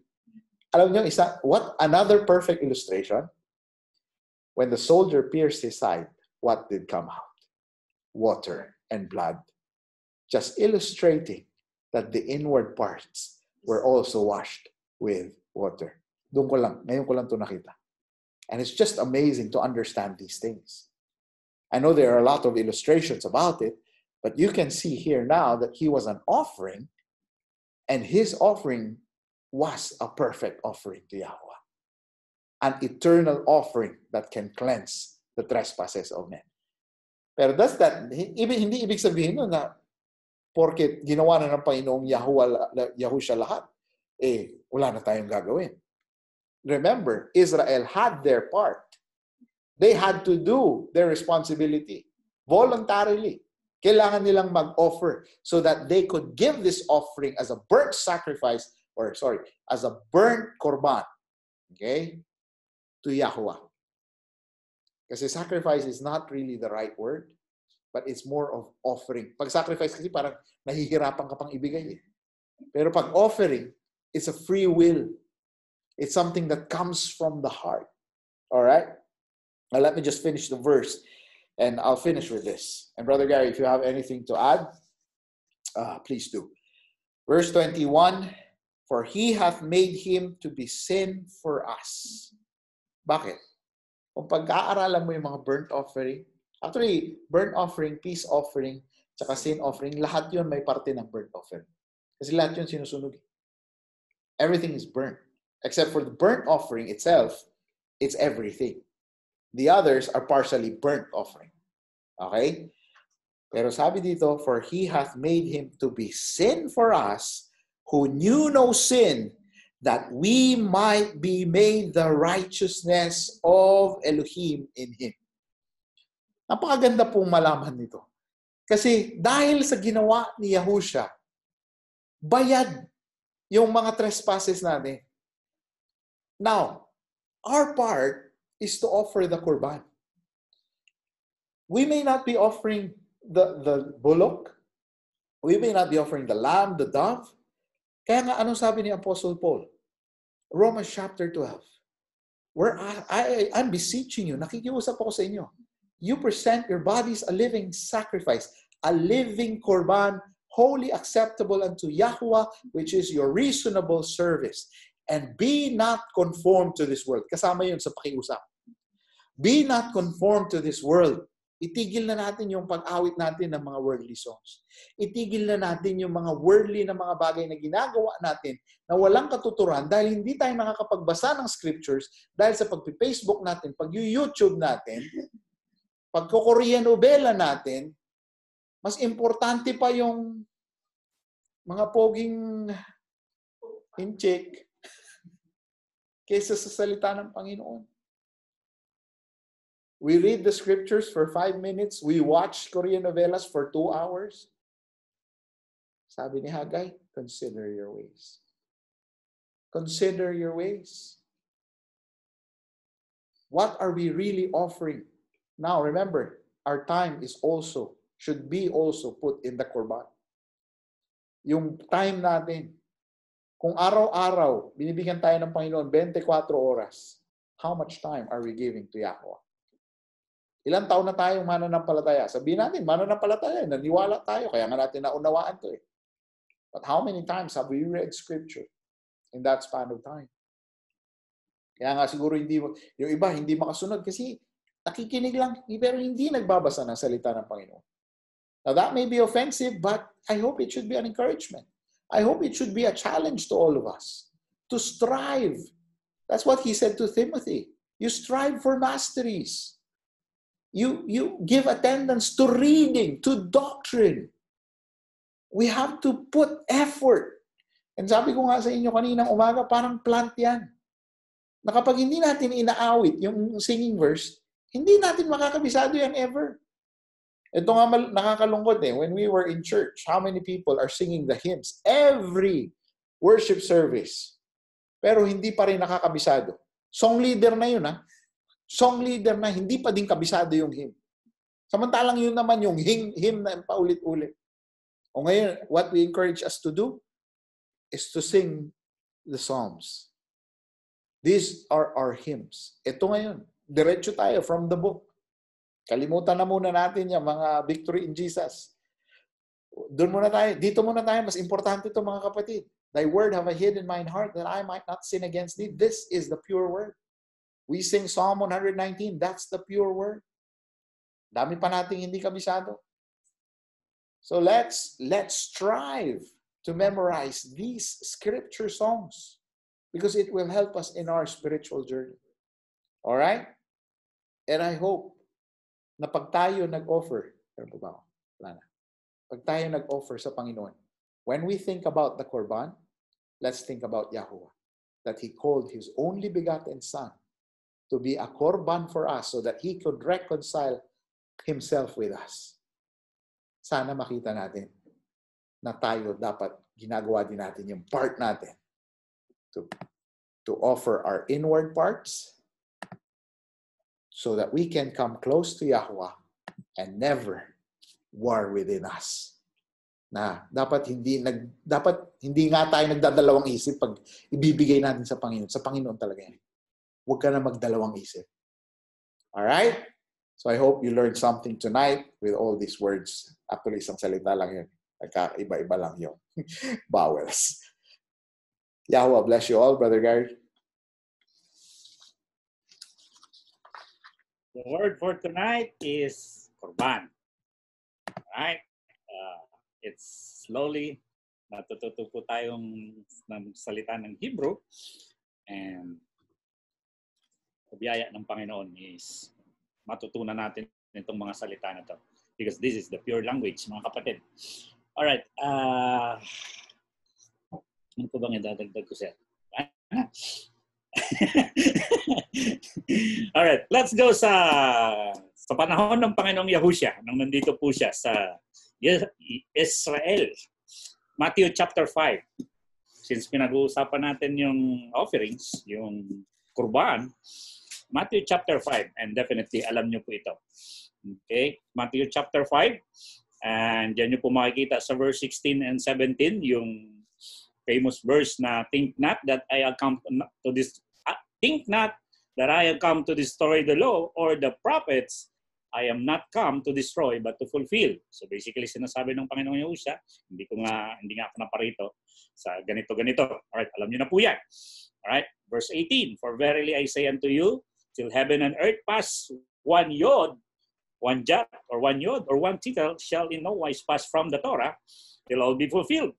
Alam niyo, what another perfect illustration? When the soldier pierced his side, what did come out? Water and blood. Just illustrating that the inward parts were also washed with water. Ngayon ko lang ito nakita. And it's just amazing to understand these things. I know there are a lot of illustrations about it, but you can see here now that he was an offering, and his offering was a perfect offering to Yahweh. An eternal offering that can cleanse the trespasses of men. Pero does that, hindi ibig sabihin nun na porket ginawa na ng Panginoong Yahushua lahat, wala na tayong gagawin. Remember, Israel had their part. They had to do their responsibility voluntarily. Kailangan nilang mag-offer so that they could give this offering as a burnt sacrifice, as a burnt korban, okay, to Yahuwah. Kasi sacrifice is not really the right word, but it's more of offering. Pag sacrifice kasi parang nahihirapan ka pang ibigay. Pero pag offering, it's a free will. It's something that comes from the heart. All right? Now let me just finish the verse, and I'll finish with this. And Brother Gary, if you have anything to add, please do. Verse 21, for he hath made him to be sin for us. Bakit? Kung pagkaaralan mo yung mga burnt offering, actually, burnt offering, peace offering, tsaka sin offering, lahat yun may parte ng burnt offering. Kasi lahat yun sinusunog. Everything is burnt. Except for the burnt offering itself, it's everything. The others are partially burnt offering. Okay? Pero sabi dito, for He hath made Him to be sin for us, who knew no sin, that we might be made the righteousness of Elohim in Him. Napakaganda pong malaman nito. Kasi dahil sa ginawa ni Yahushua, bayad yung mga trespasses natin. Now, our part is to offer the Korban. We may not be offering the bullock. We may not be offering the lamb, the dove. Kaya nga, anong sabi ni Apostle Paul? Romans chapter 12. Where I'm beseeching you, nakikiusap ako sa inyo. You present your bodies a living sacrifice, a living korban, holy acceptable unto Yahuwah, which is your reasonable service. And be not conformed to this world. Kasama yun sa pakiusap. Be not conformed to this world. Itigil na natin yung pag-awit natin ng mga worldly songs. Itigil na natin yung mga worldly na mga bagay na ginagawa natin na walang katuturan dahil hindi tayo nakakapagbasa ng scriptures dahil sa pag-Facebook natin, pag-YouTube natin, pag-Korean novela natin, mas importante pa yung mga poging in-check kaysa sa salita ng Panginoon. We read the scriptures for 5 minutes. We watch Korean novelas for 2 hours. Sabi ni Haggai, consider your ways. Consider your ways. What are we really offering? Now, remember, our time should be also put in the Korban. Yung time natin, kung araw-araw, binibigyan tayo ng Panginoon 24 oras, how much time are we giving to Yahweh? Ilang taon na tayong mananampalataya? Sabihin natin, mananampalataya, naniwala tayo, kaya nga natin naunawaan to eh. But how many times have we read scripture in that span of time? Kaya nga siguro yung iba hindi makasunod kasi nakikinig lang, pero hindi nagbabasa ng salita ng Panginoon. Now that may be offensive, but I hope it should be an encouragement. I hope it should be a challenge to all of us to strive. That's what he said to Timothy. You strive for masteries. You give attendance to reading, to doctrine. We have to put effort. And sabi ko nga sa inyo kaninang umaga, parang plant yan. Na kapag hindi natin inaawit yung singing verse, hindi natin makakabisado yan ever. Ito nga nakakalungkot eh. When we were in church, how many people are singing the hymns? Every worship service. Pero hindi pa rin nakakabisado. Song leader na yun ha. Song leader na hindi pa din kabisado yung hymn. Samantalang yun naman yung hymn na paulit-ulit. O ngayon, what we encourage us to do is to sing the Psalms. These are our hymns. Ito ngayon, diretso tayo from the book. Kalimutan na muna natin yung mga victory in Jesus. Doon muna tayo, dito muna tayo. Mas importante ito mga kapatid. Thy word have I hid in mine heart that I might not sin against thee. This is the pure word. We sing Psalm 119. That's the pure word. Dami pa nating hindi kabisado. So let's strive to memorize these scripture songs because it will help us in our spiritual journey. All right? And I hope na pag tayo nag-offer, pag tayo nag-offer sa Panginoon, when we think about the Korban, let's think about Yahuwah, that He called His only begotten Son to be a Korban for us so that He could reconcile Himself with us. Sana makita natin na tayo dapat ginagawa din natin yung part natin to offer our inward parts so that we can come close to Yahuwah and never war within us. Na dapat hindi nga tayo nagdadalawang isip pag ibibigay natin sa Panginoon. Sa Panginoon talaga yan. Huwag ka na magdalawang isip. All right? So I hope you learned something tonight with all these words. Actually, isang salita lang yun. Iba-iba lang yun. Vowels. Yahuwah bless you all, Brother Gary. The word for tonight is korban. Alright? It's slowly natututo po tayong salita ng Hebrew, and biyaya ng Panginoon is matutunan natin itong mga salita na to, because this is the pure language, mga kapatid. Alright. Ano po bang idadagdag ko, sir? Alright, let's go sa panahon ng Panginoong Yahushua, nang nandito po siya sa Israel. Matthew chapter 5. Since pinag-uusapan natin yung offerings, yung kurban, Matthew chapter 5, and definitely alam nyo po ito. Okay, Matthew chapter 5, and dyan nyo po makikita sa verse 16 and 17, yung famous verse na think not that I have come to this, think not that I have come to destroy the law or the prophets. I am not come to destroy but to fulfill. So basically sinasabi ng Panginoong Yahushua, hindi nga ako naparito sa ganito. Alright, alam niyo na po yan. Alright, verse 18, for verily I say unto you, till heaven and earth pass, one yod, one jot, or one yod, or one tittle shall in no wise pass from the Torah, till all be fulfilled.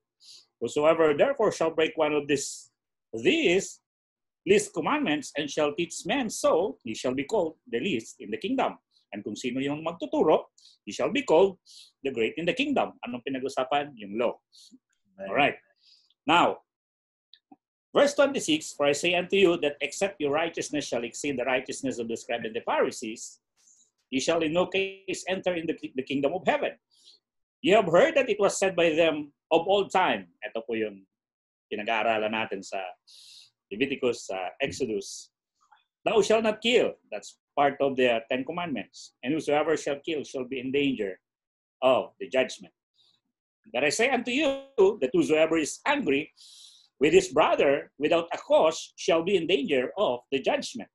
Whosoever therefore shall break one of these least commandments and shall teach men so, he shall be called the least in the kingdom. And kung sino yung magtuturo, he shall be called the great in the kingdom. Anong pinag-usapan? Yung law. Alright. Now, verse 26, for I say unto you that except your righteousness shall exceed the righteousness of the scribes and the Pharisees, ye shall in no case enter in the kingdom of heaven. You have heard that it was said by them of old time. Ito po yung pinag-aaralan natin sa Leviticus, Exodus. Thou shalt not kill. That's part of the Ten Commandments. And whosoever shall kill shall be in danger of the judgment. But I say unto you that whosoever is angry with his brother without a cause shall be in danger of the judgment.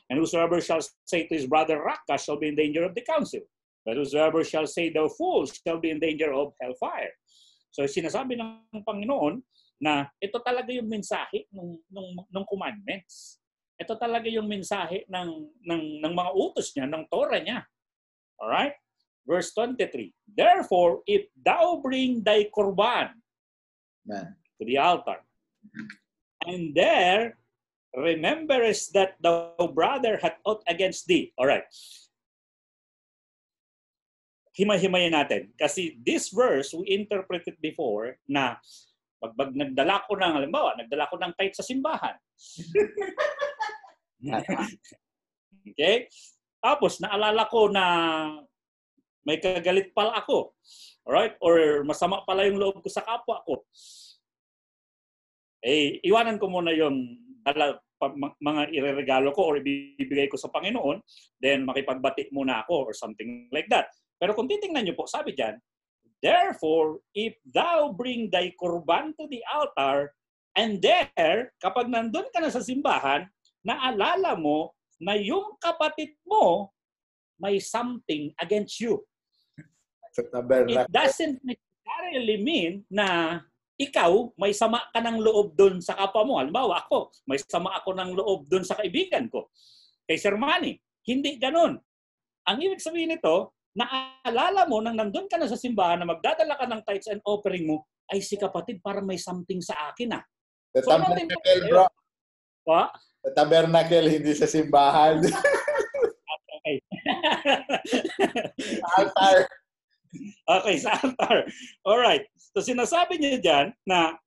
And whosoever shall say to his brother Raka shall be in danger of the council. But whosoever shall say thou fool shall be in danger of hellfire. So sinasabi ng Panginoon na ito talaga yung mensahe ng commandments. Ito talaga yung mensahe ng mga utos niya, ng Torah niya. Alright? Verse 23. Therefore, if thou bring thy korban to the altar, and there rememberest that thy brother hath ought against thee. Alright. Himay-himayin natin. Kasi this verse, we interpreted before na pag nagdala ko ng tithe sa simbahan. Okay? Tapos, naalala ko na may kagalit pala ako. Alright? Or masama pala yung loob ko sa kapwa ko. Eh, iwanan ko muna yung mga ireregalo ko or ibibigay ko sa Panginoon, then makipagbati muna ako or something like that. Pero kung titingnan nyo po, sabi dyan, therefore, if thou bring thy korban to the altar, and there, kapag nandun ka na sa simbahan, naalala mo na yung kapatid mo may something against you. It doesn't necessarily mean na ikaw may sama ka ng loob dun sa kapwa mo. Halimbawa ako, may sama ako ng loob dun sa kaibigan ko, kay Sir Manny. Hindi ganun. Ang ibig sabihin nito, naalala mo nang nandun ka na sa simbahan na magdadala ka ng tithes and offering mo, ay si kapatid parang may something sa akin. Sa tabernacle, bro. What? Sa tabernacle, hindi sa simbahan. Okay. Altar. Okay, sa altar. Alright. So sinasabi niya dyan na,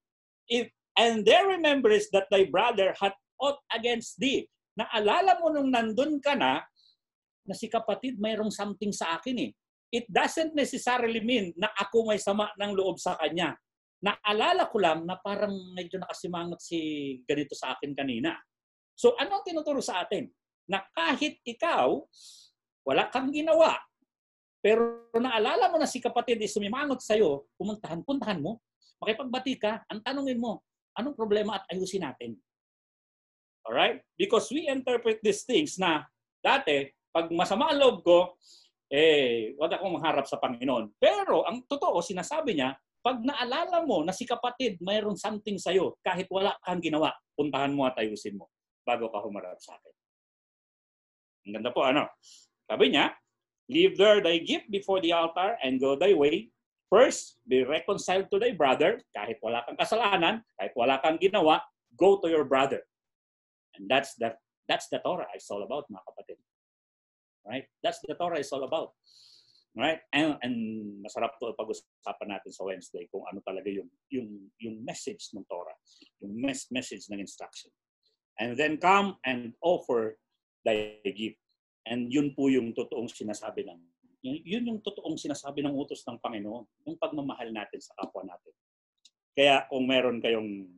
and there remembers that thy brother hath ought against thee. Naalala mo nung nandun ka na si kapatid mayroong something sa akin eh. It doesn't necessarily mean na ako may sama ng loob sa kanya. Naalala ko lang na parang medyo nakasimangot si ganito sa akin kanina. So ano ang tinuturo sa atin? Na kahit ikaw, wala kang ginawa, pero naalala mo na si kapatid is sumimangot sa'yo, puntahan mo, makipagbati ka, ang tanungin mo, anong problema at ayusin natin? Alright? Because we interpret these things na dati, pag masama ang loob ko, wag akong mangharap sa Panginoon. Pero ang totoo, sinasabi niya, pag naalala mo na si kapatid mayroong something sa'yo, kahit wala kang ginawa, puntahan mo at ayusin mo bago ka humarap sa akin. Ang ganda po, ano? Sabi niya, leave there thy gift before the altar and go thy way. First, be reconciled to thy brother. Kahit wala kang kasalanan, kahit wala kang ginawa, go to your brother. And that's the Torah is all about, mga kapatid. Right? That's the Torah is all about. Right? And masarap to pag-usapan natin sa Wednesday kung ano talaga yung message ng Torah, yung message ng instruction. And then come and offer thy gift. And yun po yung totoong sinasabi yun yung totoong sinasabi ng utos ng Panginoon, yung pagmamahal natin sa kapwa natin. Kaya kung meron kayong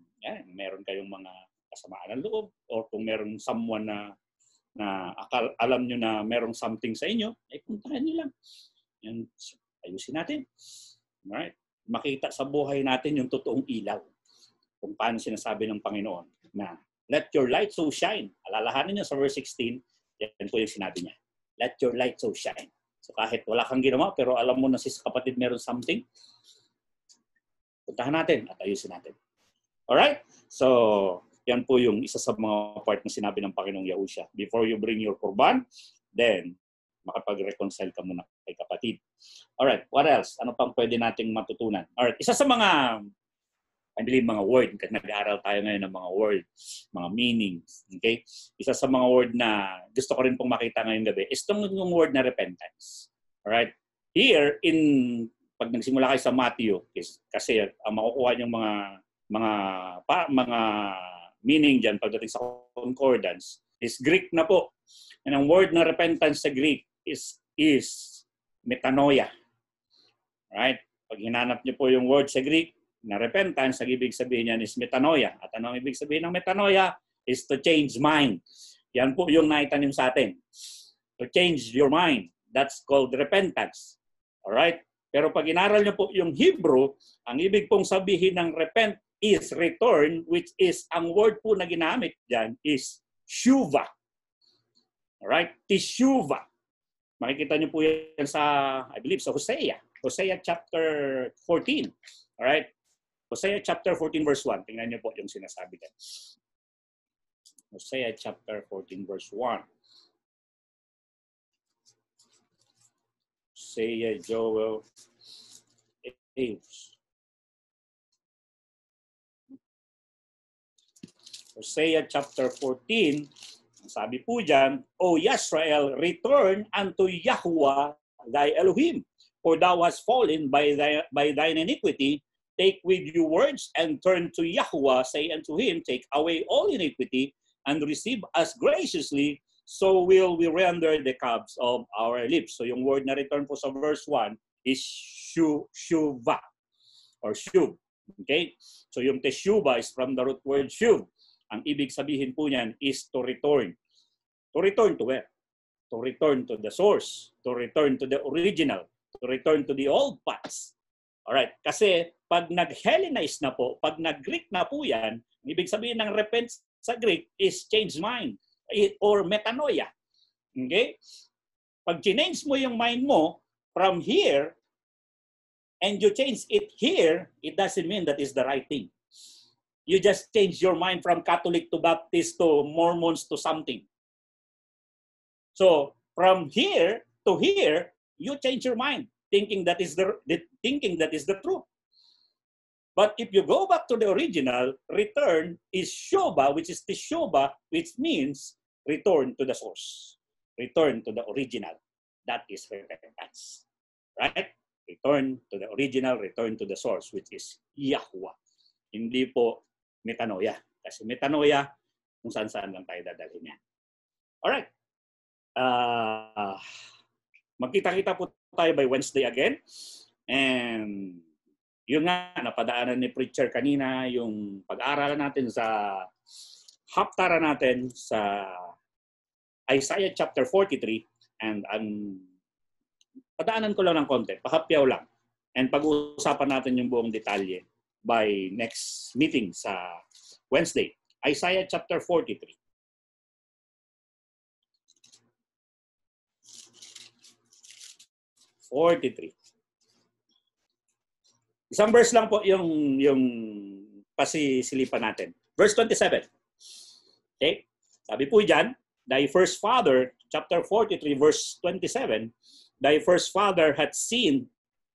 mga kasamaan ng loob, or kung meron someone na alam nyo na merong something sa inyo, ay puntahan nyo lang. Yan, ayusin natin. Alright? Makita sa buhay natin yung totoong ilaw. Kung paano sinasabi ng Panginoon na let your light so shine. Alalahanin niyo sa verse 16, yan po yung sinabi niya. Let your light so shine. So kahit wala kang ginawa, pero alam mo na si kapatid meron something, puntahan natin at ayusin natin. Alright? So, yan po yung isa sa mga part na sinabi ng Panginoong Yahushua. Before you bring your korban, then makapag-reconcile ka muna kay kapatid. Alright, what else? Ano pang pwede nating matutunan? Alright, isa sa mga, I believe, mga word, kasi nag-aaral tayo ngayon ng mga words, mga meanings. Okay? Isa sa mga word na gusto ko rin pong makita ngayong gabi is yung word na repentance. Alright? Here, pag nagsimula kayo sa Matthew, kasi makukuha yung mga meaning dyan pagdating sa concordance, is Greek na po. And ang word na repentance sa Greek is metanoia. Right? Pag hinanap niyo po yung word sa Greek na repentance, ang ibig sabihin niyan is metanoia. At ano ang ibig sabihin ng metanoia? Is to change mind. Yan po yung naitanim sa atin. To change your mind. That's called repentance. Alright? Pero pag inaral niyo po yung Hebrew, ang ibig pong sabihin ng repent is return, which is, ang word po na ginamit dyan is shuva. Alright? Tishuva. Makikita niyo po yan sa, I believe, sa Hosea. Hosea chapter 14. Alright? Hosea chapter 14 verse 1. Tingnan niyo po yung sinasabi dyan. Hosea chapter 14 verse 1. Hosea, Joel, Amos. Hosea chapter 14, sabi po dyan, O Yisrael, return unto Yahuwah thy Elohim, for thou hast fallen by thine iniquity. Take with you words and turn to Yahuwah, say unto him, take away all iniquity and receive us graciously, so will we render the calves of our lips. So yung word na return po sa verse 1 is shuva or shuv. Okay? So yung teshuva is from the root word shuv. Ang ibig sabihin po niyan is to return. To return to where? To return to the source. To return to the original. To return to the old paths. Alright. Kasi pag nag-Hellenize na po, pag nag-Greek na po yan, ang ibig sabihin ng repent sa Greek is change mind or metanoia. Okay? Pag change mo yung mind mo from here and you change it here, it doesn't mean that is the right thing. You just change your mind from Catholic to Baptist to Mormons to something. So from here to here, you change your mind, thinking that is the truth. But if you go back to the original, return is shoba, which is teshuva, which means return to the source, return to the original. That is repentance, right? Return to the original, return to the source, which is Yahuwah. Hindi po metanoia. Kasi metanoia, kung saan-saan lang tayo dadalhin niya. Alright. Magkita-kita po tayo by Wednesday again. And yun nga, napadaanan ni Preacher kanina yung pag-aaralan natin sa haptara natin sa Isaiah chapter 43. And padaanan ko lang ng konti, pahapyaw lang. And pag-uusapan natin yung buong detalye by next meeting sa Wednesday. Isaiah chapter 43. Isang verse lang po yung pasisilipan natin. Verse 27. Okay? Sabi po diyan, thy first father chapter 43, verse 27, thy first father hath sinned,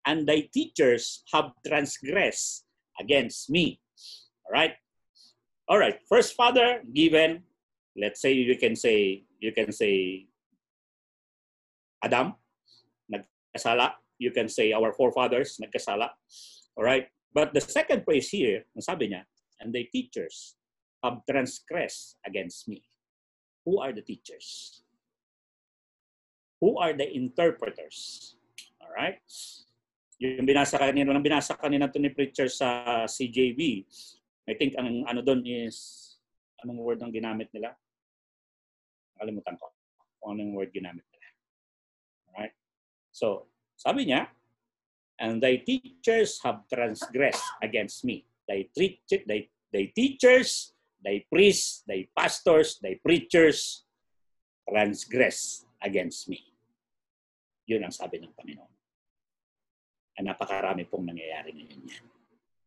and thy teachers have transgressed against me. All right? All right. First father given, let's say you can say Adam, nagkasala. You can say our forefathers, nagkasala. All right? But the second phrase here, sabi niya, and the teachers have transgressed against me. Who are the teachers? Who are the interpreters? All right? Yung binasa kanina to ni preacher sa CJV, I think ang ano doon is, anong word ang ginamit nila? Nakalimutan ko kung anong word ginamit nila. All right? So, sabi niya, and thy teachers have transgressed against me. Thy teachers, thy priests, thy pastors, thy preachers transgress against me. Yun ang sabi ng Panginoon. At napakarami pong nangyayari ngayon yan.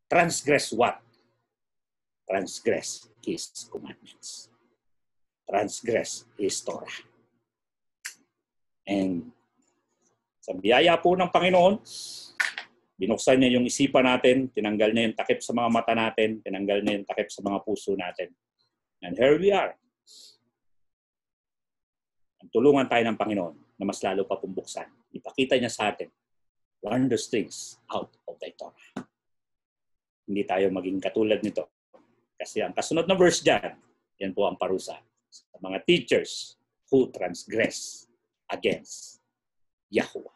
Transgress what? Transgress His commandments. Transgress His Torah. And sa biyaya po ng Panginoon, binuksan niya yung isipan natin, tinanggal niya yung takip sa mga mata natin, tinanggal niya yung takip sa mga puso natin. And here we are. Tulungan tayo ng Panginoon na mas lalo pa pumbuksan. Ipakita niya sa atin, learn those things out of thy Torah. Hindi tayo maging katulad nito. Kasi ang kasunod na verse dyan, yan po ang parusa sa mga teachers who transgress against Yahuwah.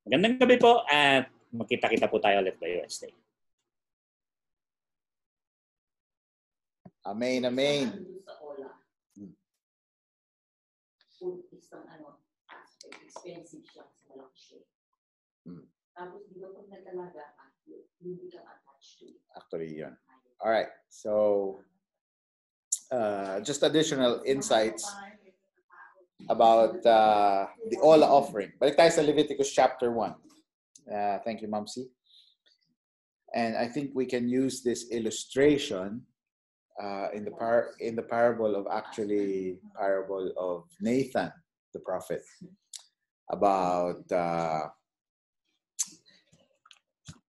Magandang gabi po at magkita-kita po tayo ulit by Wednesday. Amen, amen. Isang aspect, expensive siya sa malaki siya. Tapos di ba pag nagtalaga ka, hindi kang attached to it. Actually, yun. All right. So, just additional insights about the Ola offering. Balik tayo sa Leviticus chapter 1. Thank you, Ma'am C. And I think we can use this illustration in the parable of Nathan, the prophet, about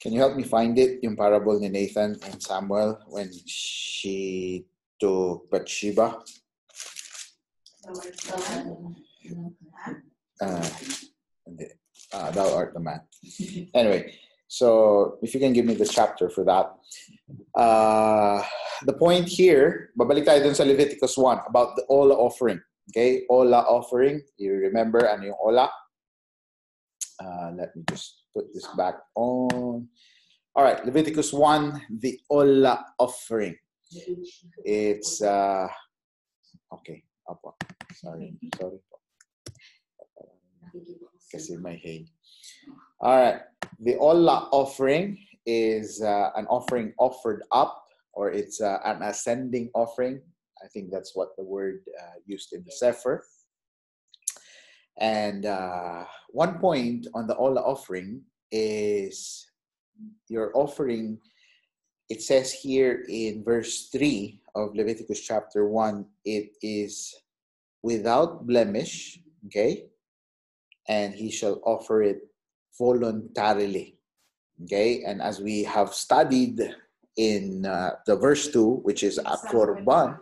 can you help me find it? Yung parable ni Nathan and Samuel when she took Bathsheba. Thou art the man. Anyway, so if you can give me the chapter for that. The point here, babalik tayo dun sa Leviticus 1 about the Ola offering. Okay, Ola offering. You remember ano yung Ola? Let me just put this back on. All right, Leviticus 1, the Ola offering. It's okay. Apo. Sorry. Kasi may hay. All right, the Ola offering is an offering offered up, or it's an ascending offering. I think that's what the word used in the Sefer. And one point on the Ola offering is your offering, it says here in verse 3 of Leviticus chapter 1, it is without blemish, okay? And he shall offer it voluntarily, okay? And as we have studied in the verse 2, which is Korban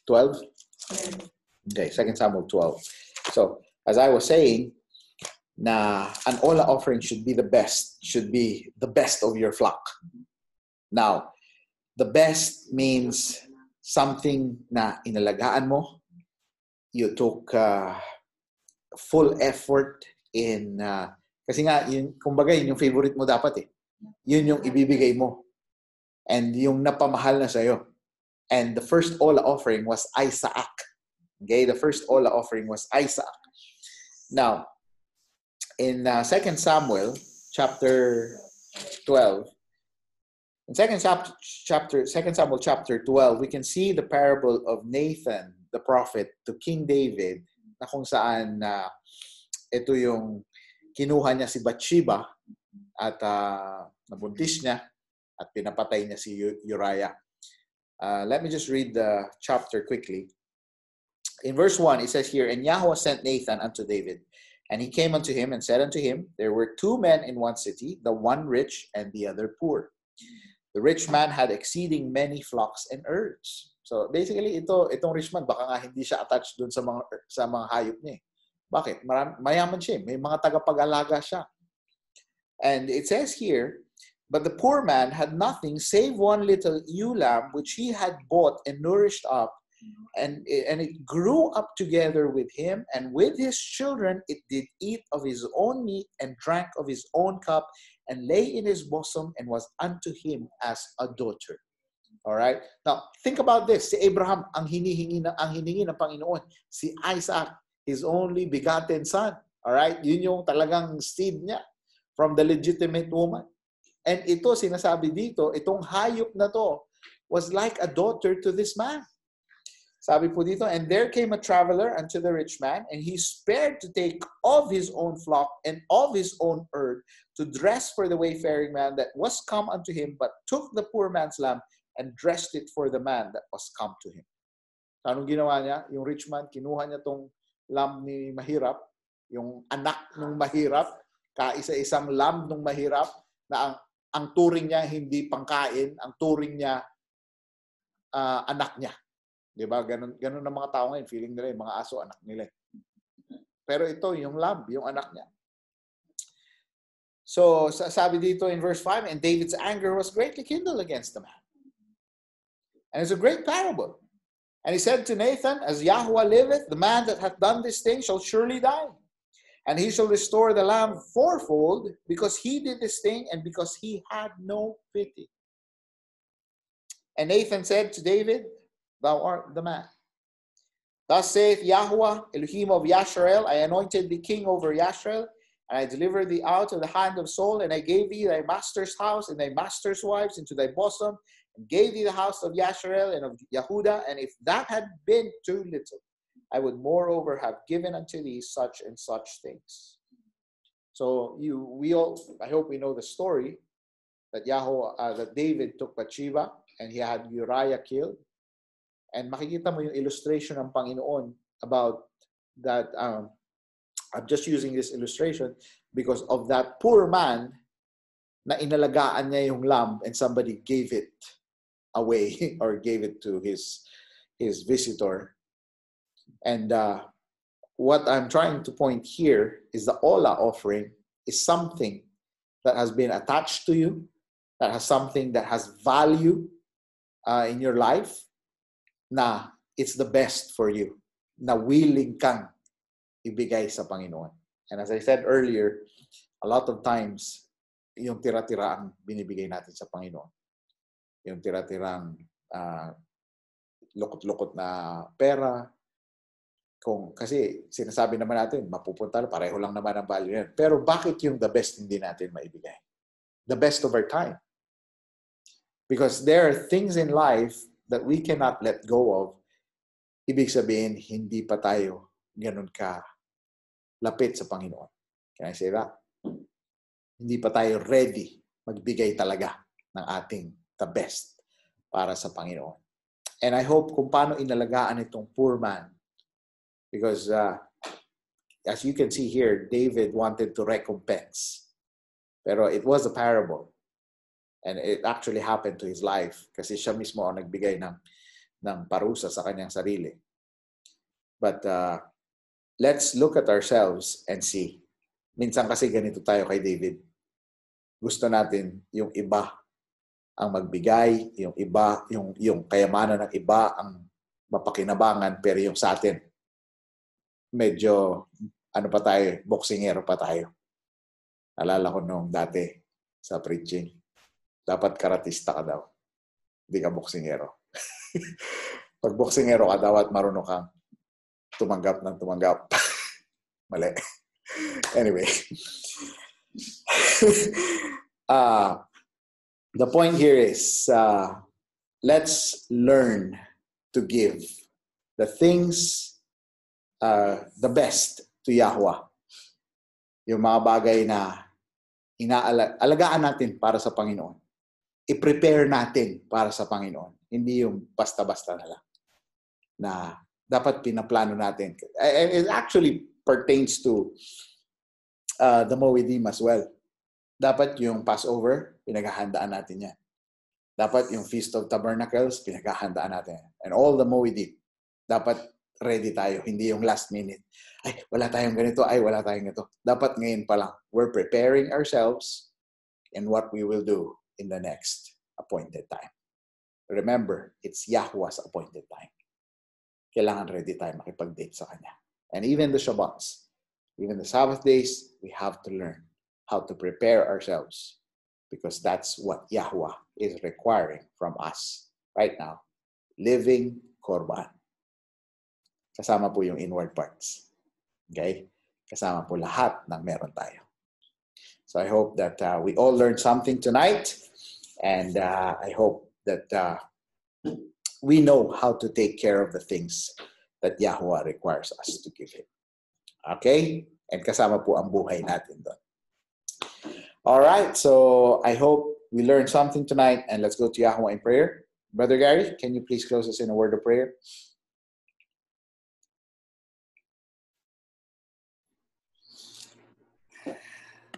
12. Okay, 2 Samuel 12. So, as I was saying, na an Ola offering should be the best of your flock. Now, the best means something na inalagaan mo. You took full effort in, kasi nga, kumbaga, yun yung favorite mo dapat eh. Yun yung ibibigay mo. And yung napamahal na sa'yo. And the first Ola offering was Isaac. Okay, the first Ola offering was Isaac. Now, in 2 Samuel chapter 12, in 2 Samuel chapter 12, we can see the parable of Nathan, the prophet, to King David, na kung saan ito yung kinuha niya si Bathsheba at nabuntis niya at pinapatay niya si Uriah. Let me just read the chapter quickly. In verse 1, it says here, And Yahweh sent Nathan unto David, and he came unto him and said unto him, There were 2 men in one city, the one rich and the other poor. The rich man had exceeding many flocks and herds. So basically, itong rich man, baka nga hindi siya attached dun sa mga hayop niya. Bakit? Mayaman siya. May mga tagapag-alaga siya. And it says here, But the poor man had nothing save one little ewe lamb, which he had bought and nourished up, and it grew up together with him, and with his children it did eat of his own meat, and drank of his own cup, and lay in his bosom, and was unto him as a daughter. All right? Now, think about this. Si Abraham, ang hiningi ng Panginoon. Si Isaac, his only begotten son. All right? Yun yung talagang seed niya from the legitimate woman. And ito, sinasabi dito, itong hayop na to was like a daughter to this man. Sabi po dito, And there came a traveler unto the rich man, and he spared to take of his own flock and of his own herd to dress for the wayfaring man that was come unto him, but took the poor man's lamb and dressed it for the man that was come to him. Anong ginawa niya? Yung rich man, kinuha niya tong lamb ni mahirap, yung anak ng mahirap, kaisa-isang lamb ng mahirap, na ang turing niya hindi pangkain, ang turing niya anak niya. Diba? Ganun ang mga tao ngayon. Feeling nila yung mga aso, anak nila. Pero ito, yung lamb, yung anak niya. So, sabi dito in verse 5, And David's anger was greatly kindled against the man. And it's a great parable. And he said to Nathan, As Yahweh liveth, the man that hath done this thing shall surely die. And he shall restore the lamb fourfold, because he did this thing, and because he had no pity. And Nathan said to David, Thou art the man. Thus saith Yahweh, Elohim of Yasharel, I anointed thee king over Yasharel, and I delivered thee out of the hand of Saul, and I gave thee thy master's house and thy master's wives into thy bosom, and gave thee the house of Yasharel and of Yehuda, and if that had been too little, I would moreover have given unto thee such and such things. So I hope we know the story that that David took Bathsheba, and he had Uriah killed. And makikita mo yung illustration ng Panginoon about that. I'm just using this illustration because of that poor man na inalagaan niya yung lamb and somebody gave it away or gave it to his visitor. And what I'm trying to point here is the Ola offering is something that has been attached to you, that has something that has value in your life, na it's the best for you, na willing kang ibigay sa Panginoon. And as I said earlier, a lot of times, yung tira-tira ang binibigay natin sa Panginoon. Yung tira-tirang lukot-lukot na pera. Kasi sinasabi naman natin, mapupunta, pareho lang naman ang value yan. Pero bakit yung the best hindi natin maibigay? The best of our time. Because there are things in life that we cannot let go of. Ibig sabihin, hindi pa tayo ganun ka lapit sa Panginoon. Can I say that? Hindi pa tayo ready magbigay talaga ng ating the best para sa Panginoon. And I hope kung paano inalagaan itong poor man. Because as you can see here, David wanted to recompense. Pero it was a parable. And it actually happened to his life kasi siya mismo ang nagbigay ng parusa sa kanyang sarili. But let's look at ourselves and see. Minsan kasi ganito tayo kay David. Gusto natin yung iba ang magbigay, yung iba, yung kayamanan ng iba ang mapakinabangan, pero yung sa atin, medyo, pa tayo, boksingero pa tayo. Alala ko nung dati sa preaching. Dapat karatista ka daw. Hindi ka boksingero. Pag boksingero ka, dapat marunong kang tumanggap ng tumanggap. Mali. Anyway. The point here is, let's learn to give the things, the best to Yahweh. Yung mga bagay na alagaan natin para sa Panginoon. I-prepare natin para sa Panginoon. Hindi yung basta-basta na lang na dapat pinaplano natin. It actually pertains to the Moedim as well. Dapat yung Passover, pinaghahandaan natin yan. Dapat yung Feast of Tabernacles, pinaghahandaan natin yan. And all the Moedim, dapat ready tayo. Hindi yung last minute. Ay, wala tayong ganito. Ay, wala tayong ganito. Dapat ngayon pa lang. We're preparing ourselves in what we will do in the next appointed time. Remember, it's Yahuwah's appointed time. Kailangan ready tayo makipag-date sa Kanya. And even the Shabbats, even the Sabbath days, we have to learn how to prepare ourselves because that's what Yahuwah is requiring from us right now. Living Korban. Kasama po yung inward parts. Okay? Kasama po lahat ng meron tayo. So I hope that we all learned something tonight. And I hope that we know how to take care of the things that Yahuwah requires us to give Him. Okay? And kasama po ang buhay natin doon. Alright, so I hope we learned something tonight. And let's go to Yahuwah in prayer. Brother Gary, can you please close us in a word of prayer?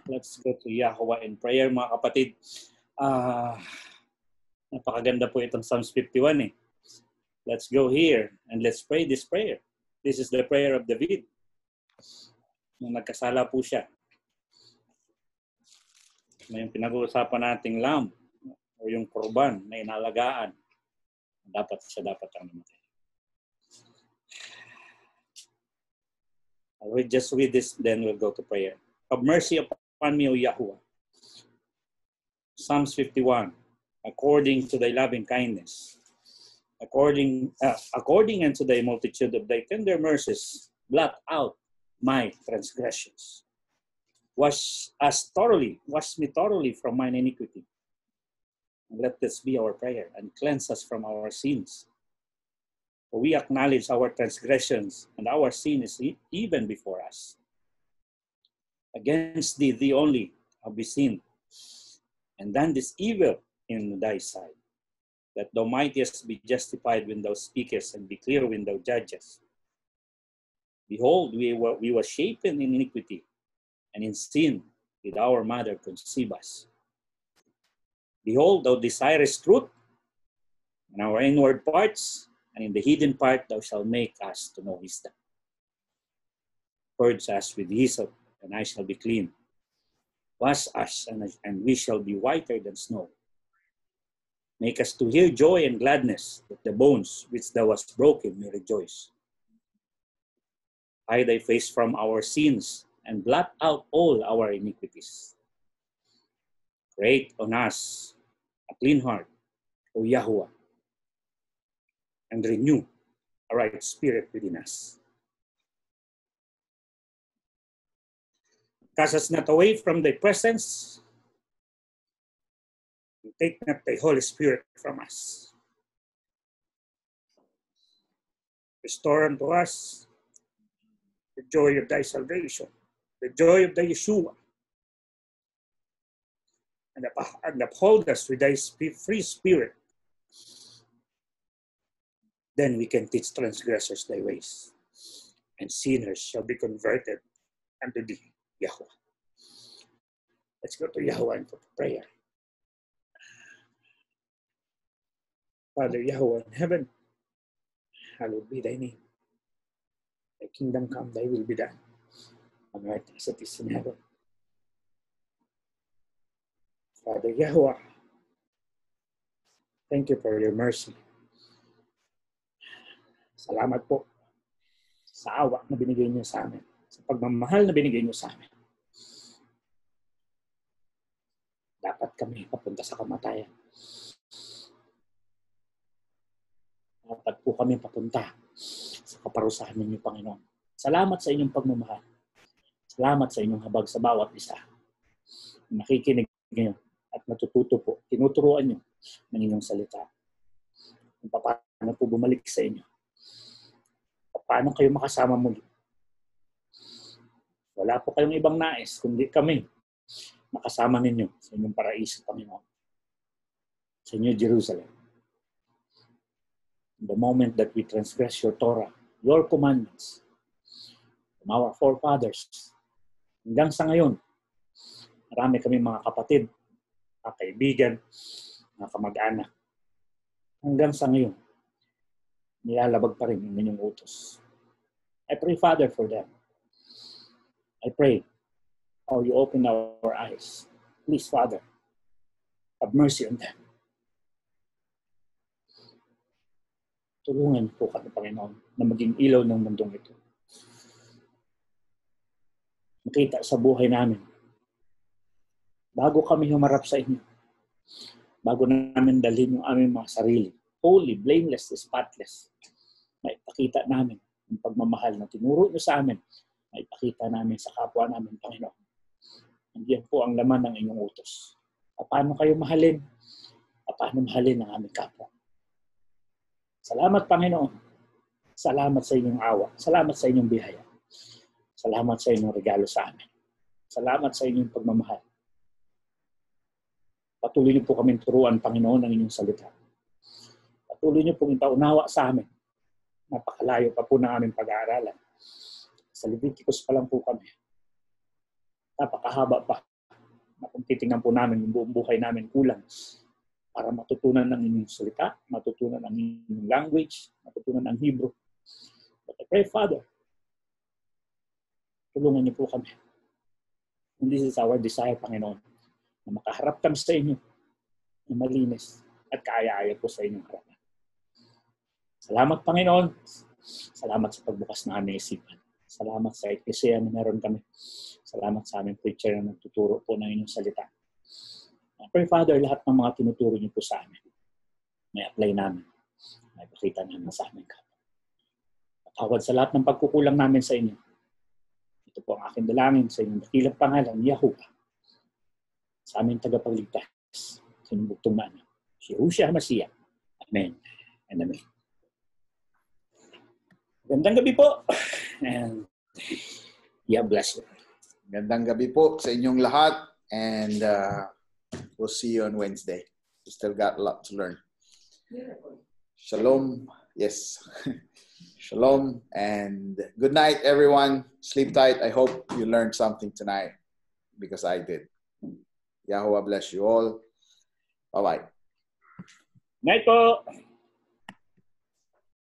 Let's go to Yahuwah in prayer, mga kapatid. Napakaganda po itong Psalms 51 eh. Let's go here and let's pray this prayer. This is the prayer of David. Nung nagkasala po siya. May pinag-uusapan nating lamb o yung korban na inalagaan. Dapat ang namatay. I'll just read this, then we'll go to prayer. Have mercy upon me, O Yahuwah. Psalms 51. According to thy loving kindness, according unto thy multitude of thy tender mercies, blot out my transgressions. Wash me thoroughly from mine iniquity. And let this be our prayer, and cleanse us from our sins. For we acknowledge our transgressions, and our sin is even before us. Against thee only have we sinned, and done this evil in thy sight, that thou mightest be justified when thou speakest, and be clear when thou judgest. Behold, we were shapen in iniquity, and in sin did our mother conceive us. Behold, thou desirest truth in our inward parts, and in the hidden part thou shalt make us to know wisdom. Purge us with hyssop, and I shall be clean. Wash us, and we shall be whiter than snow. Make us to hear joy and gladness, that the bones which thou hast broken may rejoice. Hide thy face from our sins, and blot out all our iniquities. Create on us a clean heart, O Yahuwah, and renew a right spirit within us. Cast us not away from thy presence, and take not thy Holy Spirit from us. Restore unto us the joy of thy salvation, the joy of thy Yeshua, and uphold us with thy free spirit. Then we can teach transgressors thy ways, and sinners shall be converted unto thee, Yahuwah. Let's go to Yahuwah and for prayer. Father Yahuwah in heaven, hallowed be thy name. Thy kingdom come, thy will be done, on earth as it is in heaven. Father Yahuwah, thank you for your mercy. Salamat po sa awa na binigay niyo sa amin, sa pagmamahal na binigay niyo sa amin. Dapat kami papunta sa kamatayan. Dapat po kami papunta sa kaparusahan ninyo, Panginoon. Salamat sa inyong pagmamahal. Salamat sa inyong habag sa bawat isa. Nakikinig ngayon at natututo po, tinuturuan nyo ng inyong salita. Kung paano po bumalik sa inyo. Paano kayo makasama muli. Wala po kayong ibang nais, kundi kami makasama ninyo sa inyong paraiso, Panginoon. Sa inyong Jerusalem. The moment that we transgress your Torah, your commandments from our forefathers. Hanggang sa ngayon, marami kami mga kapatid, mga kaibigan, mga kamag-anak. Hanggang sa ngayon, nilalabag pa rin ang inyong utos. I pray, Father, for them. I pray, you open our eyes. Please, Father, have mercy on them. Tulungan po kami, Panginoon, na maging ilaw ng mundong ito. Makita sa buhay namin. Bago kami humarap sa inyo, bago namin dalhin yung aming mga sarili, holy, blameless, spotless, maipakita namin ang pagmamahal na tinuro nyo sa amin, maipakita namin sa kapwa namin, Panginoon. Nandiyan po ang laman ng inyong utos. Paano kayo mahalin? Paano mahalin ang aming kapwa? Salamat, Panginoon. Salamat sa inyong awa. Salamat sa inyong biyaya. Salamat sa inyong regalo sa amin. Salamat sa inyong pagmamahal. Patuloy niyo po kami turuan, Panginoon, ng inyong salita. Patuloy niyo pong itaunawa sa amin. Napakalayo pa po ng aming pag-aaralan. Sa Leviticus pa lang po kami. Napakahaba pa. Na kung titingnan po namin, yung buong buhay namin kulang para matutunan ng inyong salita, matutunan ang inyong language, matutunan ang Hebrew. But I pray, Father, tulungan niyo po kami. And this is our desire, Panginoon, na makaharap kami sa inyo na malinis at kaaya-aya po sa inyong harapan. Salamat, Panginoon. Salamat sa pagbukas ng aming isipan. Salamat sa eklesiya na meron kami. Salamat sa aming preacher na nagtuturo po ng inyong salita. I pray, Father, lahat ng mga tinuturo niyo po sa amin, may apply namin, may pakita namin sa aming kapwa. Patawad sa lahat ng pagkukulang namin sa inyo. Ito po ang aking dalangin sa inyong dakilang pangalan, Yahuwah, sa aming tagapagligtas, sa inyong bugtong na anak, si Yahushua Mashiach. Amen and amen. Gandang gabi po. And God bless you. Gandang gabi po sa inyong lahat. And we'll see you on Wednesday. We still got a lot to learn. Beautiful. Shalom. Yes. Shalom. And good night, everyone. Sleep tight. I hope you learned something tonight because I did. Yahuwah bless you all. Bye-bye. Night po.